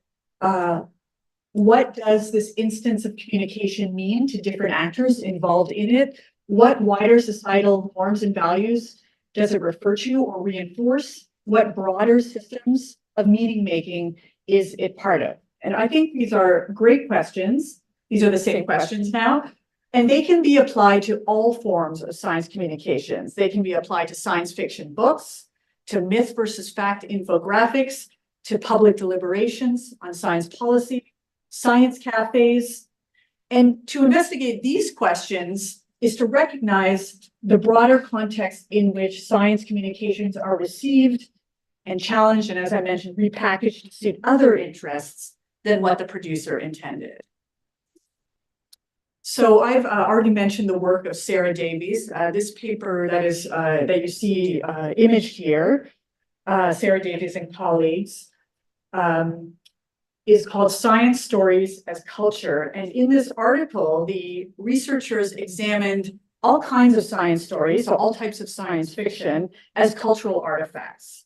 what does this instance of communication mean to different actors involved in it? What wider societal norms and values does it refer to or reinforce? What broader systems of meaning making is it part of? And I think these are great questions. These are the same questions now. And they can be applied to all forms of science communications. They can be applied to science fiction books, to myth versus fact infographics, to public deliberations on science policy, science cafes. And to investigate these questions is to recognize the broader context in which science communications are received and challenged, and as I mentioned, repackaged to suit other interests than what the producer intended. So I've already mentioned the work of Sarah Davies. This paper that you see imaged here, Sarah Davies and colleagues, is called Science Stories as Culture. And in this article, the researchers examined all kinds of science stories, so all types of science fiction, as cultural artifacts.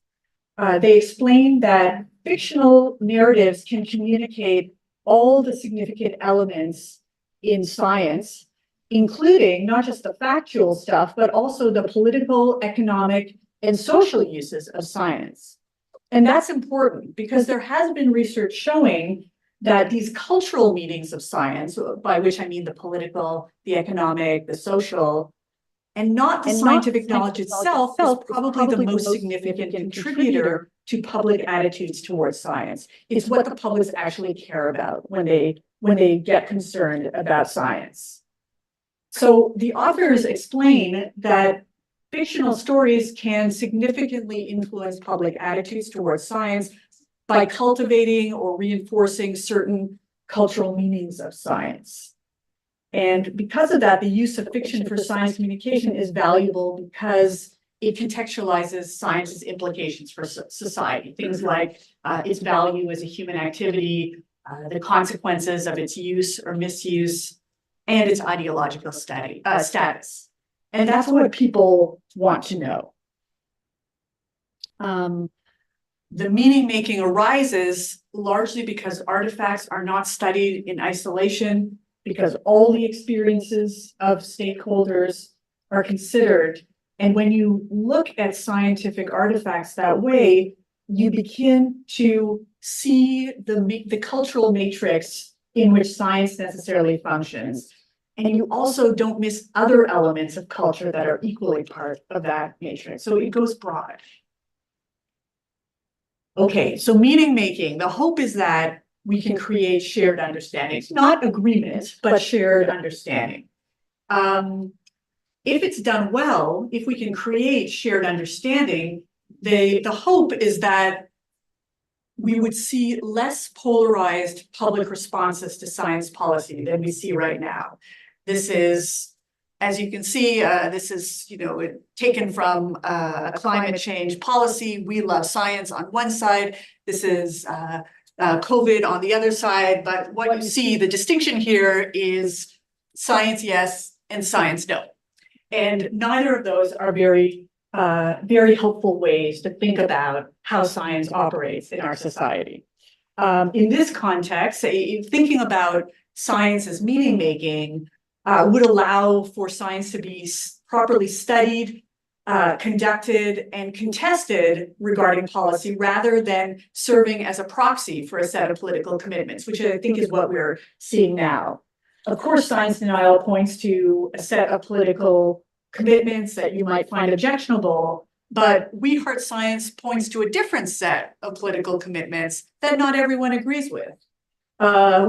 They explained that fictional narratives can communicate all the significant elements in science, including not just the factual stuff, but also the political, economic, and social uses of science. And that's important because there has been research showing that these cultural meanings of science, by which I mean the political, the economic, the social, and not the scientific knowledge itself, is probably the most significant contributor to public attitudes towards science. It's what the publics actually care about when they get concerned about science. So the authors explain that fictional stories can significantly influence public attitudes towards science by cultivating or reinforcing certain cultural meanings of science. And because of that, the use of fiction for science communication is valuable because it contextualizes science's implications for society. Things like its value as a human activity, the consequences of its use or misuse, and its ideological status. And that's what people want to know. The meaning making arises largely because artifacts are not studied in isolation, because all the experiences of stakeholders are considered. And when you look at scientific artifacts that way, you begin to see the cultural matrix in which science necessarily functions. And you also don't miss other elements of culture that are equally part of that matrix. So it goes broad. Okay, so meaning making, the hope is that we can create shared understanding, not agreement, but shared understanding. If it's done well, if we can create shared understanding, the hope is that we would see less polarized public responses to science policy than we see right now. This is, as you can see, this is taken from a climate change policy. We love science on one side. This is COVID on the other side. But what you see, the distinction here is science yes and science no. And neither of those are very helpful ways to think about how science operates in our society. In this context, thinking about science as meaning making would allow for science to be properly studied, conducted, and contested regarding policy, rather than serving as a proxy for a set of political commitments, which I think is what we're seeing now. Of course, science denial points to a set of political commitments that you might find objectionable, but We Heart Science points to a different set of political commitments that not everyone agrees with.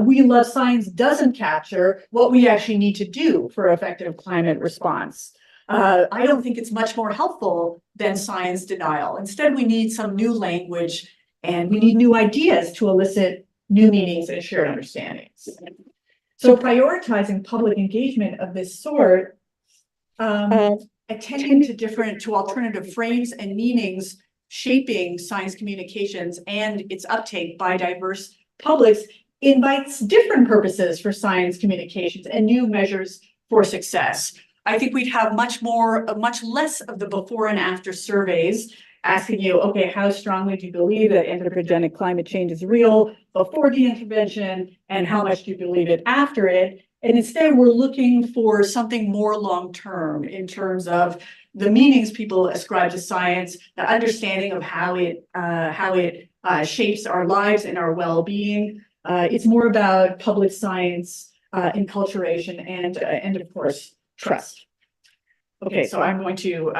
We Love Science doesn't capture what we actually need to do for effective climate response. I don't think it's much more helpful than science denial. Instead, we need some new language and we need new ideas to elicit new meanings and shared understandings. So prioritizing public engagement of this sort, attending to alternative frames and meanings, shaping science communications and its uptake by diverse publics invites different purposes for science communications and new measures for success. I think we'd have much less of the before and after surveys asking you, okay, how strongly do you believe that anthropogenic climate change is real before the intervention, and how much do you believe it after it? And instead, we're looking for something more long-term in terms of the meanings people ascribe to science, the understanding of how it shapes our lives and our well-being. It's more about public science, enculturation, and of course, trust. Okay, so I'm going to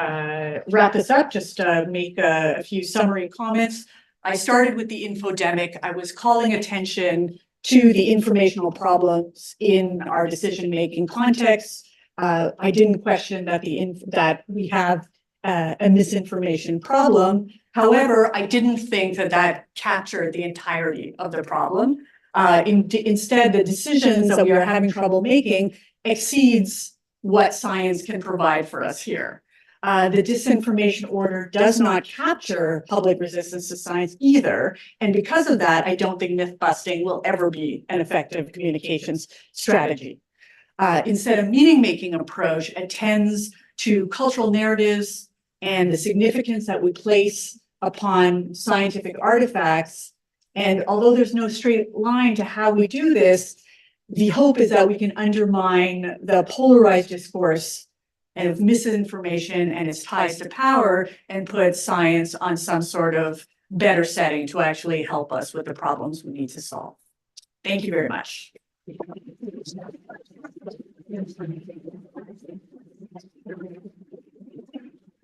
wrap this up, just make a few summary comments. I started with the infodemic. I was calling attention to the informational problems in our decision-making context. I didn't question that that we have a misinformation problem. However, I didn't think that captured the entirety of the problem. Instead, the decisions that we are having trouble making exceeds what science can provide for us here. The disinformation order does not capture public resistance to science either. And because of that, I don't think myth busting will ever be an effective communications strategy. Instead, a meaning-making approach attends to cultural narratives and the significance that we place upon scientific artifacts. And although there's no straight line to how we do this, the hope is that we can undermine the polarized discourse and of misinformation and its ties to power and put science on some sort of better setting to actually help us with the problems we need to solve. Thank you very much.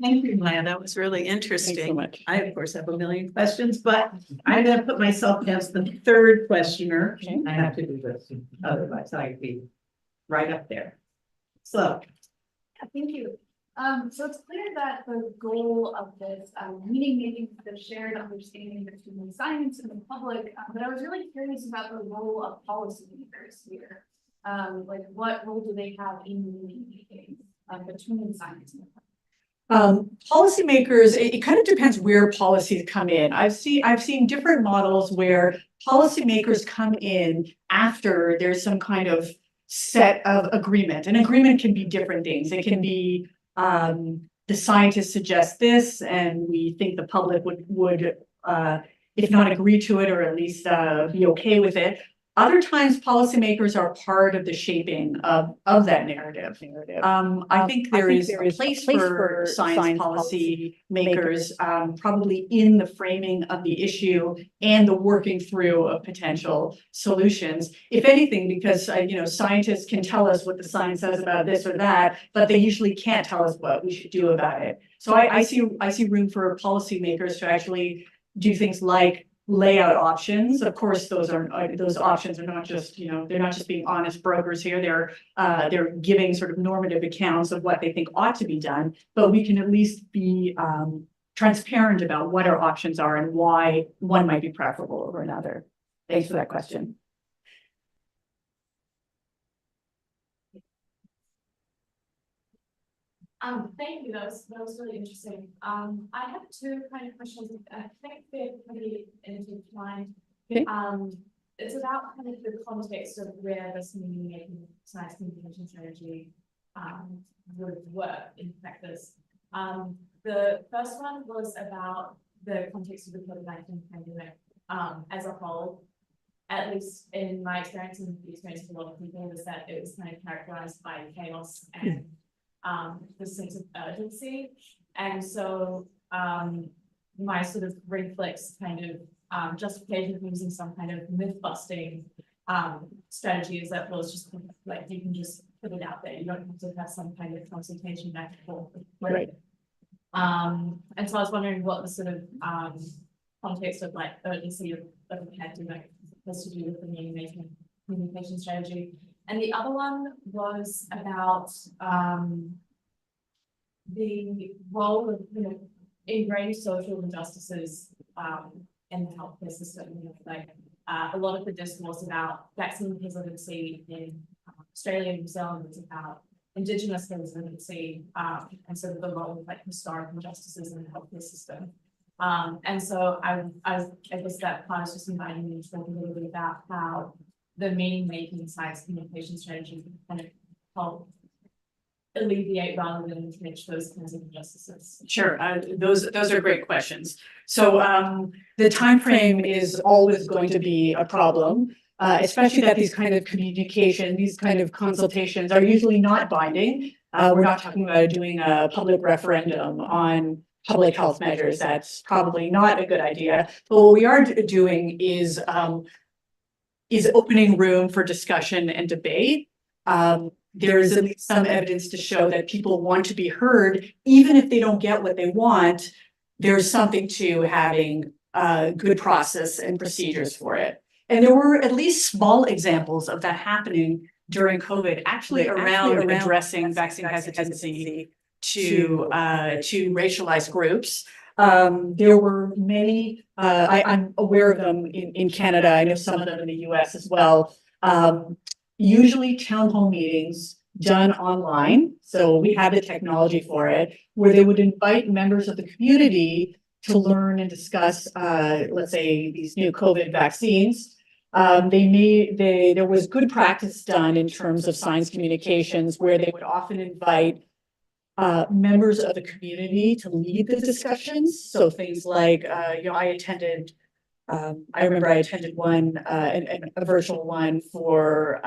Thank you, Maya. That was really interesting. Thanks so much. I, of course, have a million questions, but I'm going to put myself as the third questioner. Okay. I have to do this, otherwise I'd be right up there. So, Thank you. So it's clear that the goal of this meeting making is the shared understanding between science and the public, but I was really curious about the role of policymakers here. Like, what role do they have in meeting making between science and the public? Policymakers, it kind of depends where policies come in. I've seen different models where policymakers come in after there's some kind of set of agreement. An agreement can be different things. It can be the scientists suggest this, and we think the public would if not agree to it, or at least be okay with it. Other times, policymakers are part of the shaping of that narrative. I think there is a place for science policy makers, probably in the framing of the issue and the working through of potential solutions. If anything, because scientists can tell us what the science says about this or that, but they usually can't tell us what we should do about it. So I see room for policymakers to actually do things like lay out options. Of course, those options are not just, they're not just being honest brokers here. They're giving sort of normative accounts of what they think ought to be done, but we can at least be transparent about what our options are and why one might be preferable over another. Thanks for that question. Thank you. That was really interesting. I have two kind of questions. I think they're pretty intertwined. Okay. It's about kind of the context of where this meaning-making science communication strategy would work in practice. The first one was about the context of the COVID-19 pandemic as a whole. At least in my experience and the experience of a lot of people, is that it was kind of characterized by chaos and the sense of urgency. And so my sort of reflex kind of justification for using some kind of myth busting strategy is that, well, it's just like you can just put it out there. You don't have to have some kind of consultation back and forth. Right. And so I was wondering what the sort of context of like urgency of the pandemic has to do with the meaning-making communication strategy. And the other one was about the role of ingrained social injustices in the healthcare system, like a lot of the discourse about vaccine hesitancy in Australia and New Zealand is about Indigenous hesitancy, and sort of the role of like historic injustices in the healthcare system. And so I guess that part is just inviting me to talk a little bit about how the meaning-making science communication strategy can kind of help alleviate rather than entrench those kinds of injustices. Sure, those are great questions. So the time frame is always going to be a problem, especially that these kind of communication, these kind of consultations are usually not binding. We're not talking about doing a public referendum on public health measures. That's probably not a good idea. But what we are doing is opening room for discussion and debate. There is at least some evidence to show that people want to be heard, even if they don't get what they want. There's something to having a good process and procedures for it. And there were at least small examples of that happening during COVID, actually around addressing vaccine hesitancy to racialized groups. There were many, I'm aware of them in Canada. I know some of them in the US as well. Usually town hall meetings done online. So we have the technology for it, where they would invite members of the community to learn and discuss, let's say, these new COVID vaccines. There was good practice done in terms of science communications, where they would often invite members of the community to lead the discussions. So things like, I remember I attended one, a virtual one for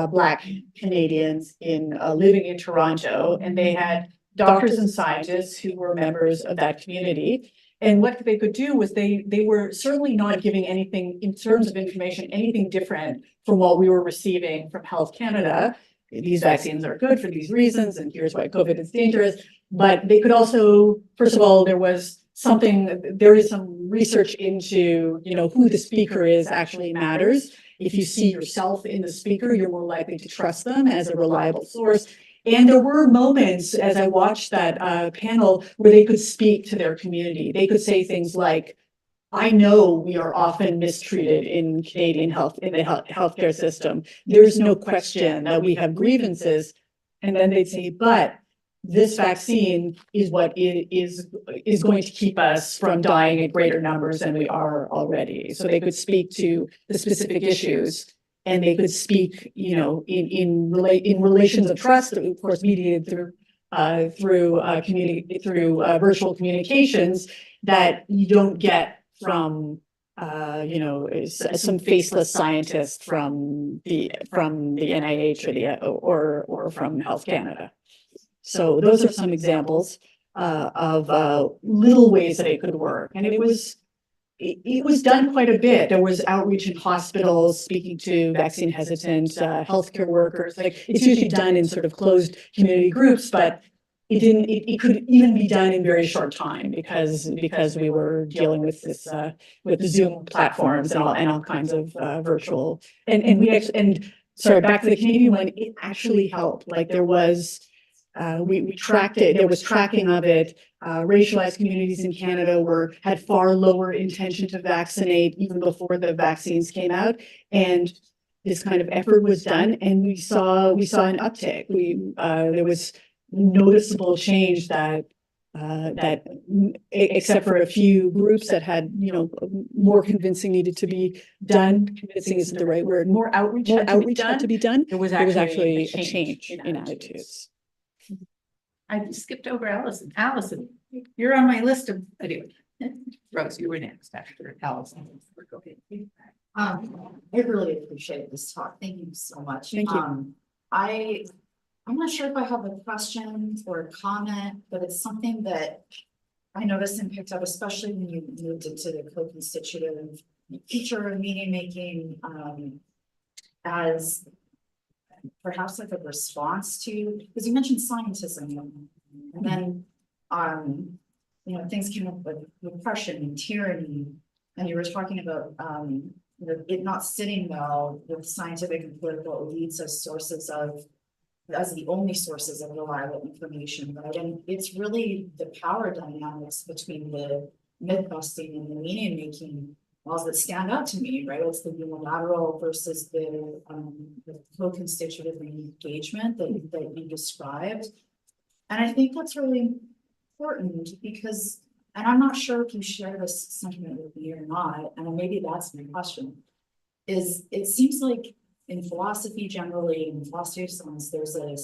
Black Canadians living in Toronto, and they had doctors and scientists who were members of that community. And what they could do was they were certainly not giving anything in terms of information, anything different from what we were receiving from Health Canada. These vaccines are good for these reasons, and here's why COVID is dangerous. But they could also, first of all, there is some research into, who the speaker is actually matters. If you see yourself in the speaker, you're more likely to trust them as a reliable source. And there were moments as I watched that panel where they could speak to their community. They could say things like, I know we are often mistreated in Canadian healthcare system. There's no question that we have grievances. And then they'd say, but this vaccine is what is going to keep us from dying at greater numbers than we are already. So they could speak to the specific issues, and they could speak, in relations of trust, of course, mediated through virtual communications that you don't get from some faceless scientist from the NIH or from Health Canada. So those are some examples of little ways that it could work, and it was done quite a bit. There was outreach in hospitals, speaking to vaccine hesitant healthcare workers. Like, it's usually done in sort of closed community groups, but it could even be done in very short time because we were dealing with this with the Zoom platforms and all kinds of virtual and sorry, back to the Canadian one, it actually helped. Like, there was we tracked it. There was tracking of it. Racialized communities in Canada had far lower intention to vaccinate even before the vaccines came out, and this kind of effort was done, and we saw an uptick. There was noticeable change that except for a few groups that had, more convincing needed to be done. Convincing isn't the right word. More outreach had to be done. There was actually a change in attitudes. I skipped over Allison. Allison, you're on my list of, anyway. Rose, you were next after Allison. Go ahead. I really appreciate this talk. Thank you so much. Thank you. I'm not sure if I have a question or a comment, but it's something that I noticed and picked up, especially when you moved into the co-constitutive feature of meaning making, as perhaps like a response to, because you mentioned scientism, and then things came up with repression and tyranny, and you were talking about it not sitting well with scientific and political elites as the only sources of reliable information, right? And it's really the power dynamics between the myth busting and the meaning making laws that stand out to me, right? It's the unilateral versus the co-constitutive engagement that you described. And I think that's really important because, and I'm not sure if you share this sentiment with me or not, and maybe that's my question, is it seems like in philosophy generally, in philosophy of science, there's a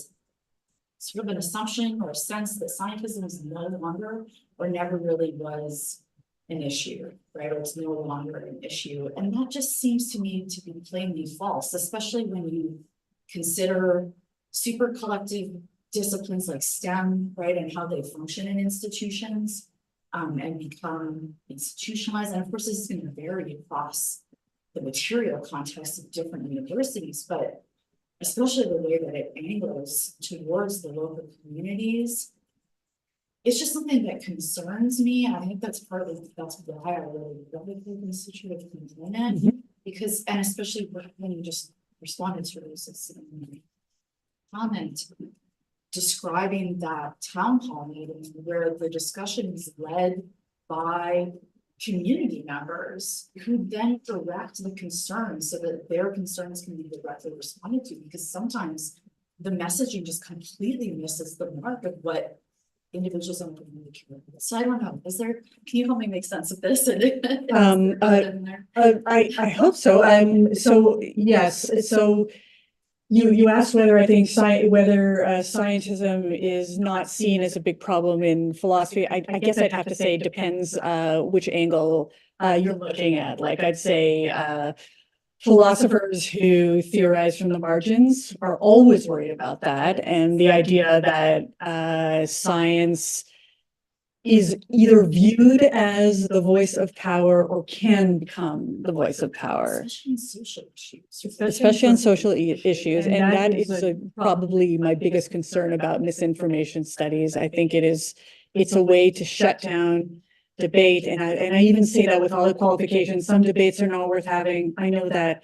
sort of an assumption or a sense that scientism is no longer or never really was an issue, right? Or it's no longer an issue. And that just seems to me to be plainly false, especially when you consider super collective disciplines like STEM, right? And how they function in institutions and become institutionalized. And of course, this is going to vary across the material context of different universities, but especially the way that it angles towards the local communities. It's just something that concerns me. I think that's partly, that's why I really love the constitutive component, because, and especially when you just responded to this comment, describing that town hall meeting where the discussion is led by community members who then direct the concerns so that their concerns can be directly responded to, because sometimes the messaging just completely misses the mark of what individuals don't really care about. So I don't know, is there, can you help me make sense of this? I hope so. So yes, so you asked whether I think scientism is not seen as a big problem in philosophy. I guess I'd have to say it depends which angle you're looking at. Like I'd say philosophers who theorize from the margins are always worried about that, and the idea that science is either viewed as the voice of power or can become the voice of power. Especially in social issues. Especially on social issues. And that is probably my biggest concern about misinformation studies. I think it's a way to shut down debate. And I even say that with all the qualifications. Some debates are not worth having. I know that,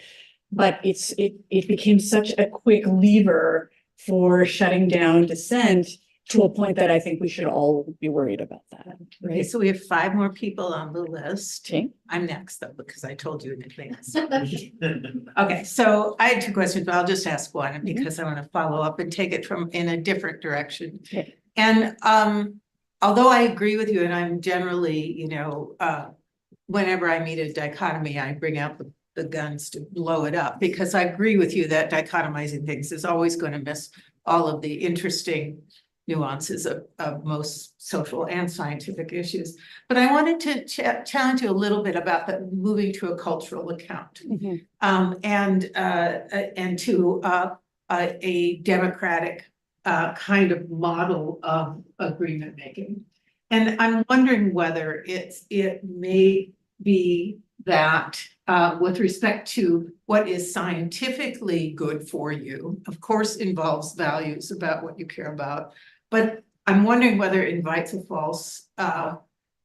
but it became such a quick lever for shutting down dissent to a point that I think we should all be worried about that. Okay, Right. so we have 5 more people on the list. Okay. I'm next though, because I told you in advance. Okay, so I had 2 questions, but I'll just ask one because I want to follow up and take it from in a different direction. Okay. And although I agree with you, and I'm generally, whenever I meet a dichotomy, I bring out the guns to blow it up, because I agree with you that dichotomizing things is always going to miss all of the interesting nuances of most social and scientific issues. But I wanted to challenge you a little bit about the moving to a cultural account and to a democratic kind of model of agreement making. And I'm wondering whether it may be that with respect to what is scientifically good for you, of course, involves values about what you care about. But I'm wondering whether it invites a false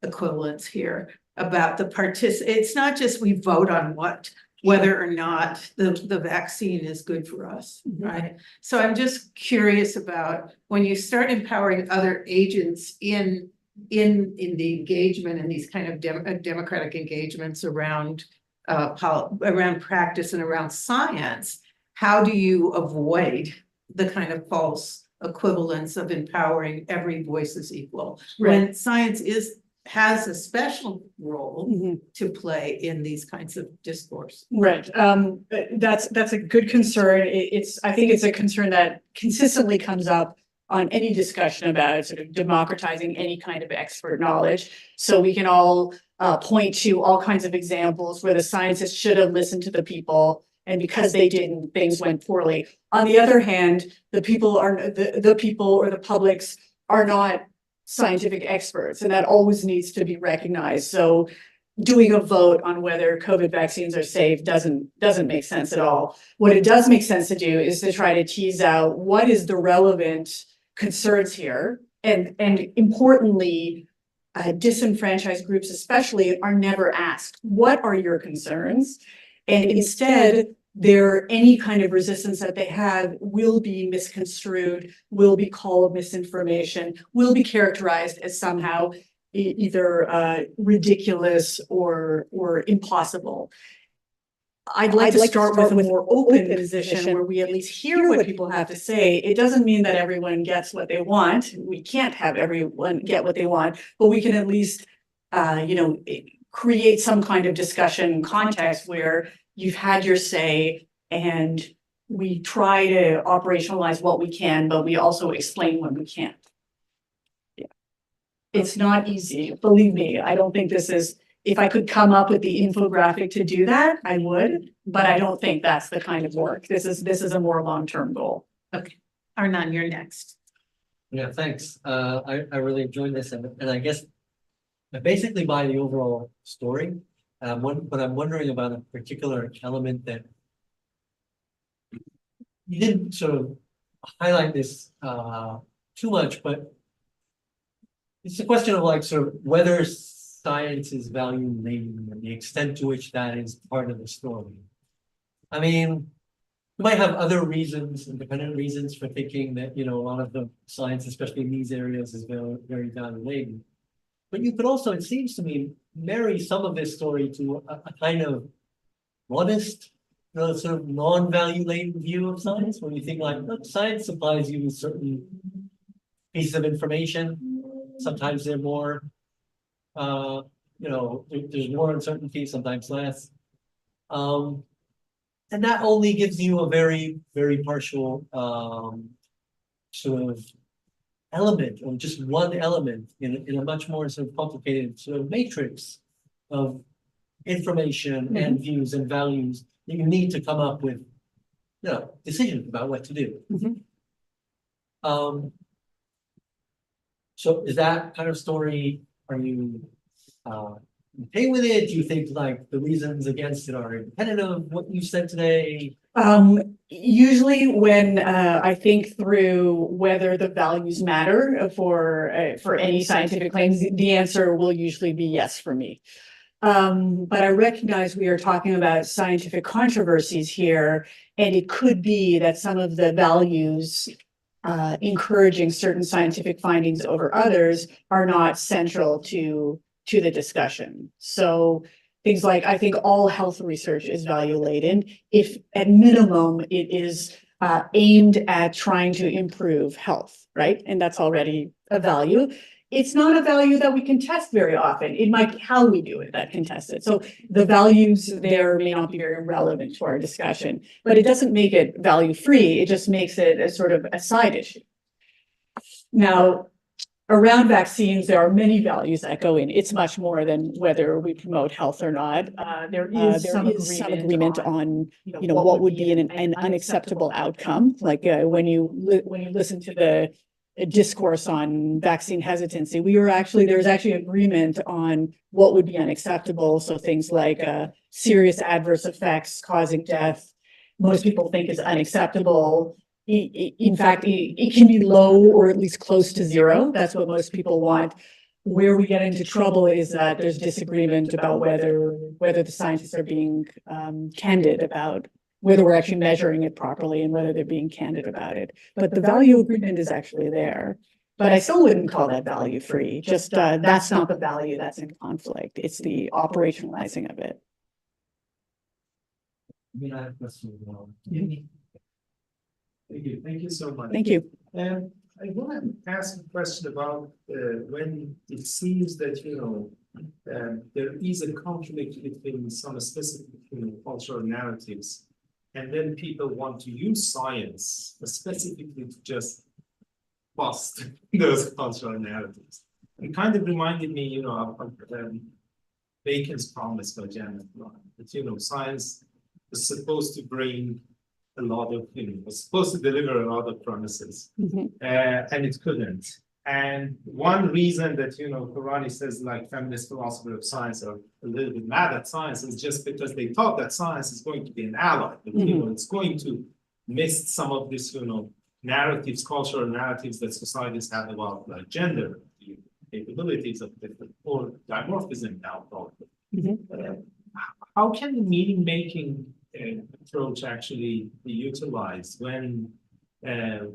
equivalence here about the it's not just we vote on whether or not the vaccine is good for us, right? So I'm just curious about when you start empowering other agents in the engagement and these kind of democratic engagements around practice and around science, how do you avoid the kind of false equivalence of empowering every voice is equal when science has a special role to play in these kinds of discourse? Right. That's a good concern. I think it's a concern that consistently comes up on any discussion about sort of democratizing any kind of expert knowledge. So we can all point to all kinds of examples where the scientists should have listened to the people, and because they didn't, things went poorly. On the other hand, the people or the publics are not scientific experts, and that always needs to be recognized. So doing a vote on whether COVID vaccines are safe doesn't make sense at all. What it does make sense to do is to try to tease out what is the relevant concerns here, and importantly, disenfranchised groups especially are never asked, what are your concerns? And instead, any kind of resistance that they have will be misconstrued, will be called misinformation, will be characterized as somehow either ridiculous or impossible. I'd like to start with a more open position where we at least hear what people have to say. It doesn't mean that everyone gets what they want. We can't have everyone get what they want, but we can at least, create some kind of discussion context where you've had your say and we try to operationalize what we can, but we also explain when we can't. Yeah. It's not easy, believe me. I don't think this is, if I could come up with the infographic to do that, I would, but I don't think that's the kind of work. This is a more long-term goal. Okay, Arnon, you're next. Yeah, thanks. I really enjoyed this and I guess I basically buy the overall story. But I'm wondering about a particular element that you didn't sort of highlight this too much, but it's a question of like sort of whether science is value laden and the extent to which that is part of the story. I mean, you might have other reasons, independent reasons for thinking that, a lot of the science, especially in these areas, is very, very value laden. But you could also, it seems to me, marry some of this story to a kind of modest, sort of non-value laden view of science, when you think like, look, science supplies you with certain pieces of information. Sometimes they're more, there's more uncertainty, sometimes less. And that only gives you a very, very partial sort of element, or just one element in a much more sort of complicated sort of matrix of information and views and values that you need to come up with, decisions about what to do. So is that kind of story, are you okay with it? Do you think like the reasons against it are independent of what you said today? Usually when I think through whether the values matter for any scientific claims, the answer will usually be yes for me. But I recognize we are talking about scientific controversies here, and it could be that some of the values encouraging certain scientific findings over others are not central to the discussion. So things like, I think all health research is value laden if at minimum it is aimed at trying to improve health, right? And that's already a value. It's not a value that we can test very often. It might be how we do it that can test it. So the values there may not be very relevant to our discussion, but it doesn't make it value free. It just makes it a sort of a side issue. Now, around vaccines, there are many values that go in. It's much more than whether we promote health or not. There is some agreement on what would be an unacceptable outcome. Like when you listen to the discourse on vaccine hesitancy, there's actually agreement on what would be unacceptable. So things like serious adverse effects causing death, most people think is unacceptable. In fact, it can be low or at least close to zero. That's what most people want. Where we get into trouble is that there's disagreement about whether the scientists are being candid about whether we're actually measuring it properly and whether they're being candid about it. But the value agreement is actually there. But I still wouldn't call that value free. Just that's not the value that's in conflict. It's the operationalizing of it. I have a question. Thank you so much. Thank you. I want to ask a question about when it seems that there is a conflict between some specific cultural narratives, and then people want to use science specifically to just bust those cultural narratives. It kind of reminded me, of Bacon's promise by Janet Ryan, that science is supposed to bring a lot of, was supposed to deliver a lot of promises, and it couldn't. And one reason that, Karani says like feminist philosophers of science are a little bit mad at science is just because they thought that science is going to be an ally, but, it's going to miss some of this, narratives, cultural narratives that societies have about like gender, the capabilities of different, or dimorphism now probably. How can the meaning making approach actually be utilized when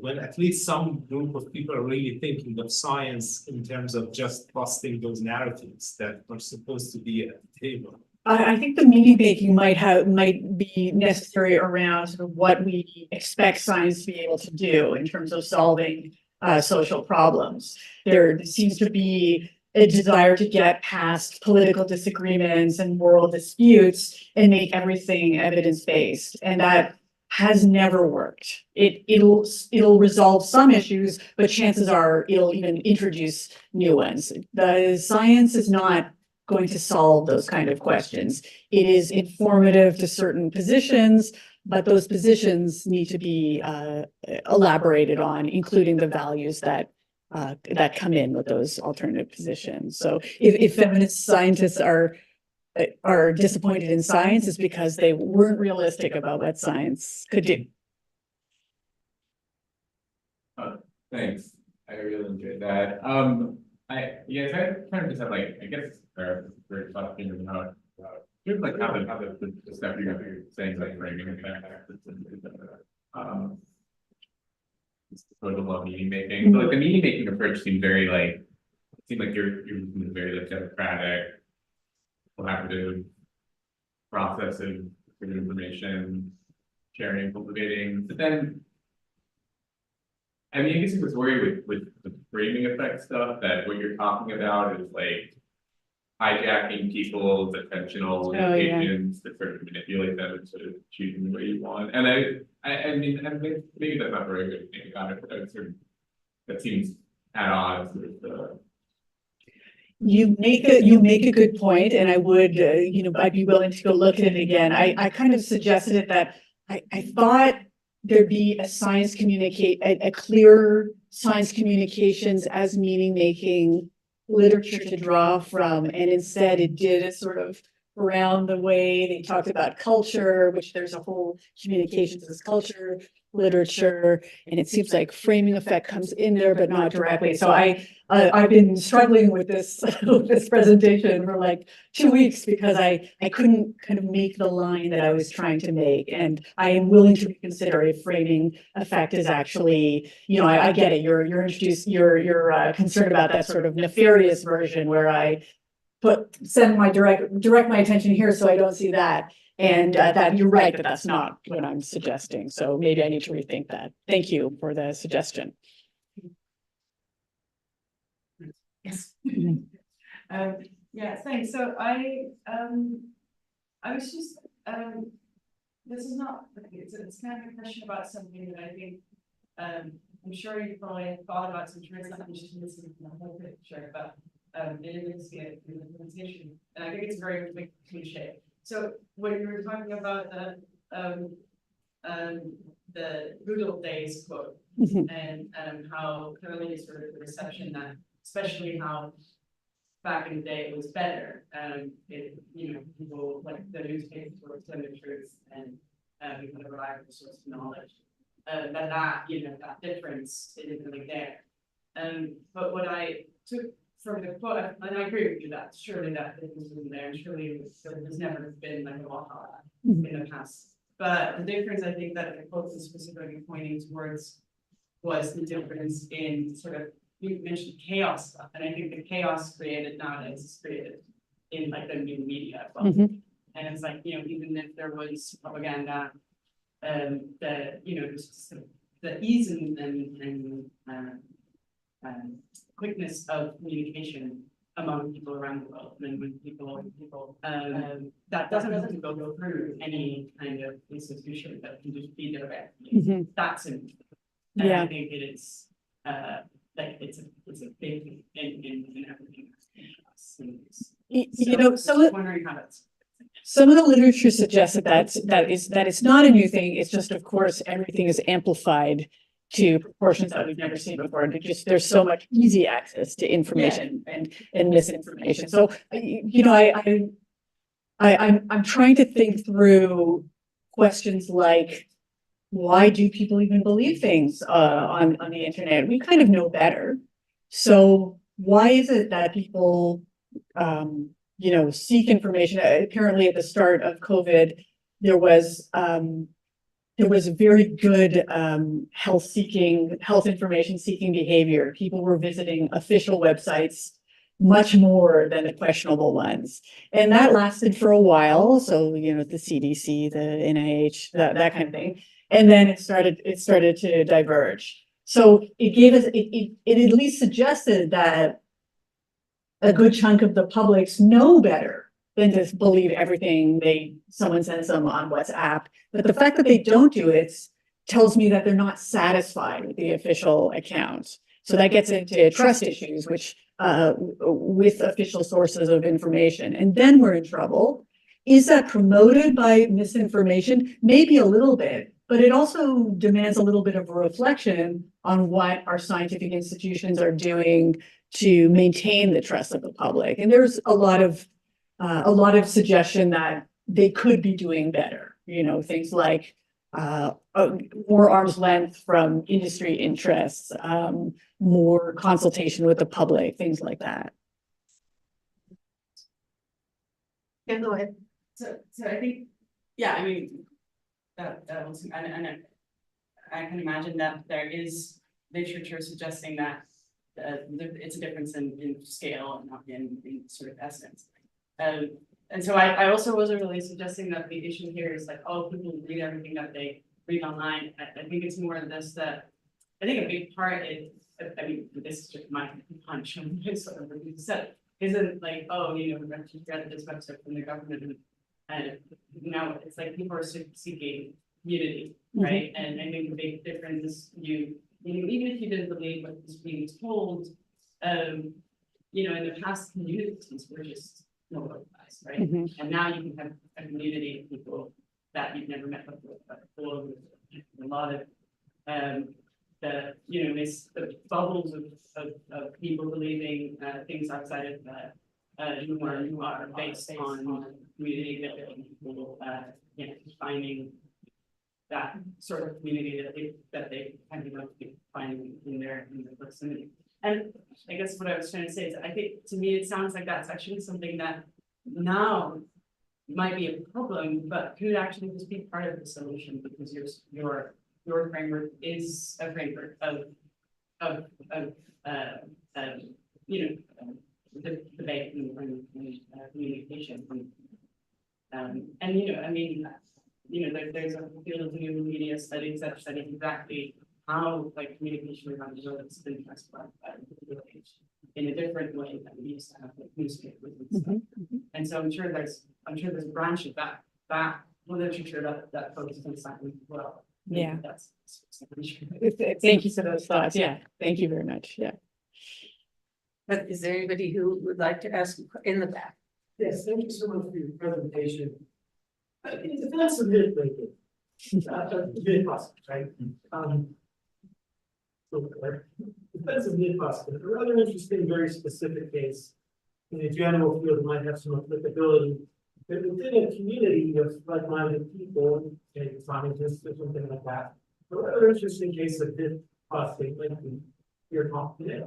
when at least some group of people are really thinking of science in terms of just busting those narratives that are supposed to be at the table. I think the meaning making might be necessary around sort of what we expect science to be able to do in terms of solving social problems. There seems to be a desire to get past political disagreements and moral disputes and make everything evidence-based, and that has never worked. It'll resolve some issues, but chances are it'll even introduce new ones. The science is not going to solve those kind of questions. It is informative to certain positions, but those positions need to be elaborated on, including the values that come in with those alternative positions. So if feminist scientists are disappointed in science, is because they weren't realistic about what science could do. Thanks. I really enjoyed that. You guys, I kind of just have like, I guess, very tough thing about just like how the stuff you're saying, like framing and sort of love meaning making. So like the meaning making approach seemed very like, it seemed like you're very like democratic, collaborative process of information sharing, cultivating. But then, I mean, I guess I was worried with the framing effect stuff that what you're talking about is like hijacking people's attentional limitations to sort of manipulate them into choosing the way you want. And I mean, maybe that's not very good thing about it, but I sort of, that seems at odds with the. You make a good point, and I would, I'd be willing to go look at it again. I kind of suggested it that I thought there'd be a clear science communications as meaning making literature to draw from, and instead it did a sort of around the way they talked about culture, which there's a whole communications as culture literature, and it seems like framing effect comes in there, but not directly. So I've been struggling with this presentation for like 2 weeks because I couldn't kind of make the line that I was trying to make, and I am willing to reconsider if framing effect is actually, I get it. You're concerned about that sort of nefarious version where I direct my attention here so I don't see that. And that you're right, that's not what I'm suggesting. So maybe I need to rethink that. Thank you for the suggestion. Yes. Yeah, thanks. So I was just, this is not, it's kind of a question about something that I think, I'm sure you probably thought about some trends that I'm just missing from the whole picture, but it is the implementation. And I think it's a very big cliche. So when you were talking about the good old days quote, and how clearly sort of the reception that, especially how back in the day it was better, people like the newspapers were telling the truth and we had a reliable source of knowledge. That difference isn't really there. But what I took from the quote, and I agree with you that surely that difference isn't there, and surely there's never been like a walkout in the past. But the difference I think that the quote is specifically pointing towards was the difference in sort of, you mentioned chaos stuff, and I think the chaos created nowadays is created in like the new media as well. And it's like, even if there was propaganda, the ease and quickness of communication among people around the world, and when people that doesn't have to go through any kind of institution, that can just be directly. That's it. And I think it is like it's a big thing in everything. Wondering how that's. Some of the literature suggests that it's not a new thing. It's just, of course, everything is amplified to proportions that we've never seen before. And there's so much easy access to information and misinformation. So, I'm trying to think through questions like, why do people even believe things on the internet? We kind of know better. So why is it that people seek information? Apparently at the start of COVID, there was there was a very good health information seeking behavior. People were visiting official websites much more than the questionable ones. And that lasted for a while. So, the CDC, the NIH, that kind of thing. And then it started to diverge. So it gave us, it at least suggested that a good chunk of the publics know better than to believe everything someone sends them on WhatsApp. But the fact that they don't do it tells me that they're not satisfied with the official account. So that gets into trust issues, which with official sources of information. And then we're in trouble. Is that promoted by misinformation? Maybe a little bit, but it also demands a little bit of a reflection on what our scientific institutions are doing to maintain the trust of the public. And there's a lot of suggestion that they could be doing better. Things like more arm's length from industry interests, more consultation with the public, things like that. Yeah, go ahead. So I think, yeah, I mean, that was, and I can imagine that there is literature suggesting that it's a difference in scale and not in sort of essence. And so I also wasn't really suggesting that the issue here is like, oh, people read everything that they read online. I think it's more of this, that I think a big part is, I mean, this is just my hunch on sort of what you said, isn't like, oh, we read this website from the government and now it's like people are seeking unity, right? And I think the big difference is even if you didn't believe what was being told, in the past communities were just localized, right? And now you can have a community of people that you've never met before, but full of a lot of the bubbles of people believing things outside of who are based on community building, people finding that sort of community that they kind of find in their proximity. And I guess what I was trying to say is, I think to me it sounds like that's actually something that now might be a problem, but could actually just be part of the solution, because your framework is a framework of debate and communication. There's a field of new media studies that study exactly how communication around the world has been transformed in a different way than we used to have newspapers and stuff. And so I'm sure there's a branch of that literature that focuses on science as well. Yeah. That's Thank you for those thoughts. Yeah. Thank you very much. Yeah. But is there anybody who would like to ask in the back? Yes, thank you so much for your presentation. In defense of myth making, myth busting, right? Defense of myth busting, a rather interesting, very specific case. In a general field, it might have some applicability, but within a community of like-minded people, say scientists or something like that, a rather interesting case of myth busting, like your talk today.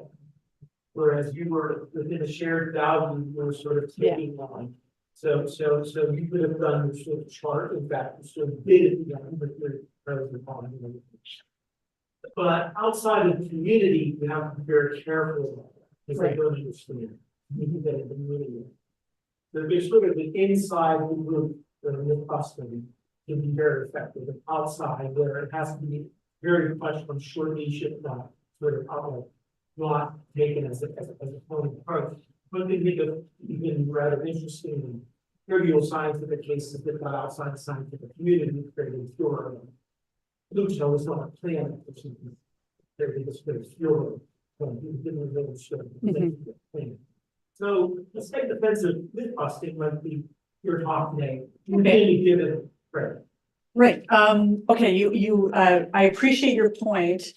Whereas you were within a shared value, you were sort of taking on. So you could have done your sort of chart. In fact, you sort of did it again, but you're pros and cons. But outside of the community, you have to be very careful because they don't understand. You can get a community. So there's sort of the inside the group, the custom can be very effective. And outside, where it has to be very much from short leadership, not sort of public, not taken as a point approach. But they make a even rather interesting trivial scientific cases that got outside the scientific community, creating pure. Pluto is not a planet, which is very pure. Didn't really show the planet. So let's take defensive myth busting might be your talk today. You really give it credit. Right. Okay. I appreciate your point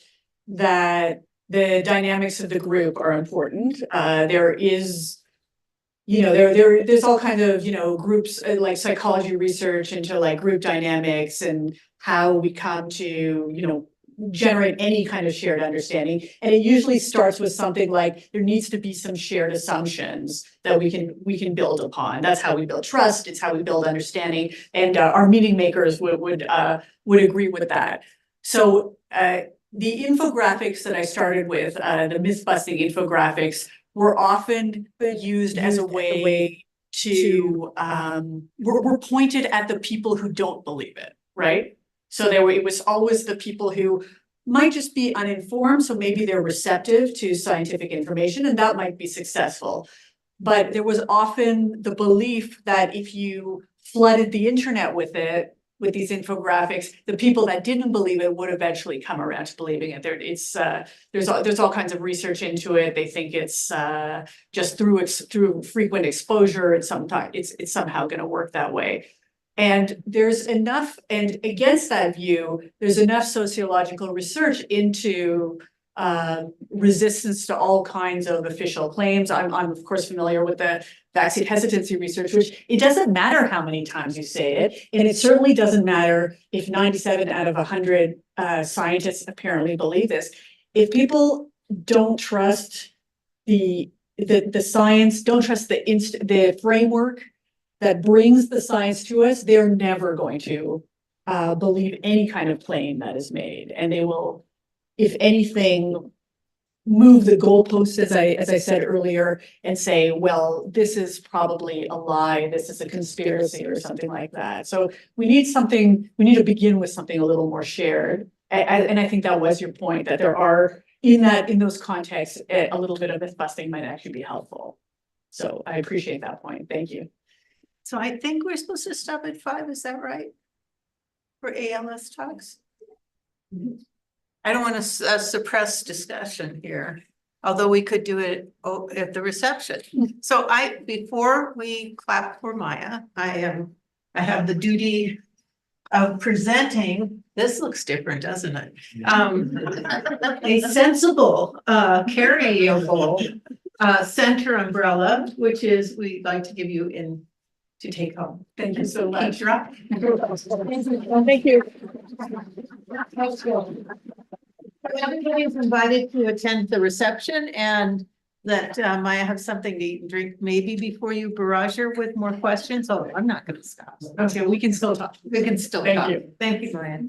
that the dynamics of the group are important. There is, there's all kinds of, groups like psychology research into like group dynamics and how we come to, generate any kind of shared understanding. And it usually starts with something like, there needs to be some shared assumptions that we can build upon. That's how we build trust. It's how we build understanding. And our meeting makers would agree with that. So the infographics that I started with, the myth-busting infographics, were often used as a way to were pointed at the people who don't believe it, right? So it was always the people who might just be uninformed, so maybe they're receptive to scientific information, and that might be successful. But there was often the belief that if you flooded the internet with these infographics, the people that didn't believe it would eventually come around to believing it. There's all kinds of research into it. They think it's just through frequent exposure, it's somehow going to work that way. And there's enough, and against that view, there's enough sociological research into resistance to all kinds of official claims. I'm of course familiar with the vaccine hesitancy research, which it doesn't matter how many times you say it, and it certainly doesn't matter if 97 out of 100 scientists apparently believe this. If people don't trust the science, don't trust the framework that brings the science to us, they're never going to believe any kind of claim that is made, and they will, if anything, move the goalposts, as I said earlier, and say, well, this is probably a lie, this is a conspiracy or something like that. So we need to begin with something a little more shared. And I think that was your point, that there are, in those contexts, a little bit of myth busting might actually be helpful. So I appreciate that point. Thank you. So I think we're supposed to stop at 5, is that right? For ALS talks? I don't want to suppress discussion here, although we could do it at the reception. So before we clap for Maya, I have the duty of presenting, this looks different, doesn't it? A sensible, carryable center umbrella, which is we'd like to give you to take home. Thank you so much. Thank you. Everybody is invited to attend the reception, and that Maya have something to eat and drink maybe before you barrage her with more questions. Oh, I'm not going to stop. Okay, we can still talk. We can still Thank talk. you. Thank you, Maya.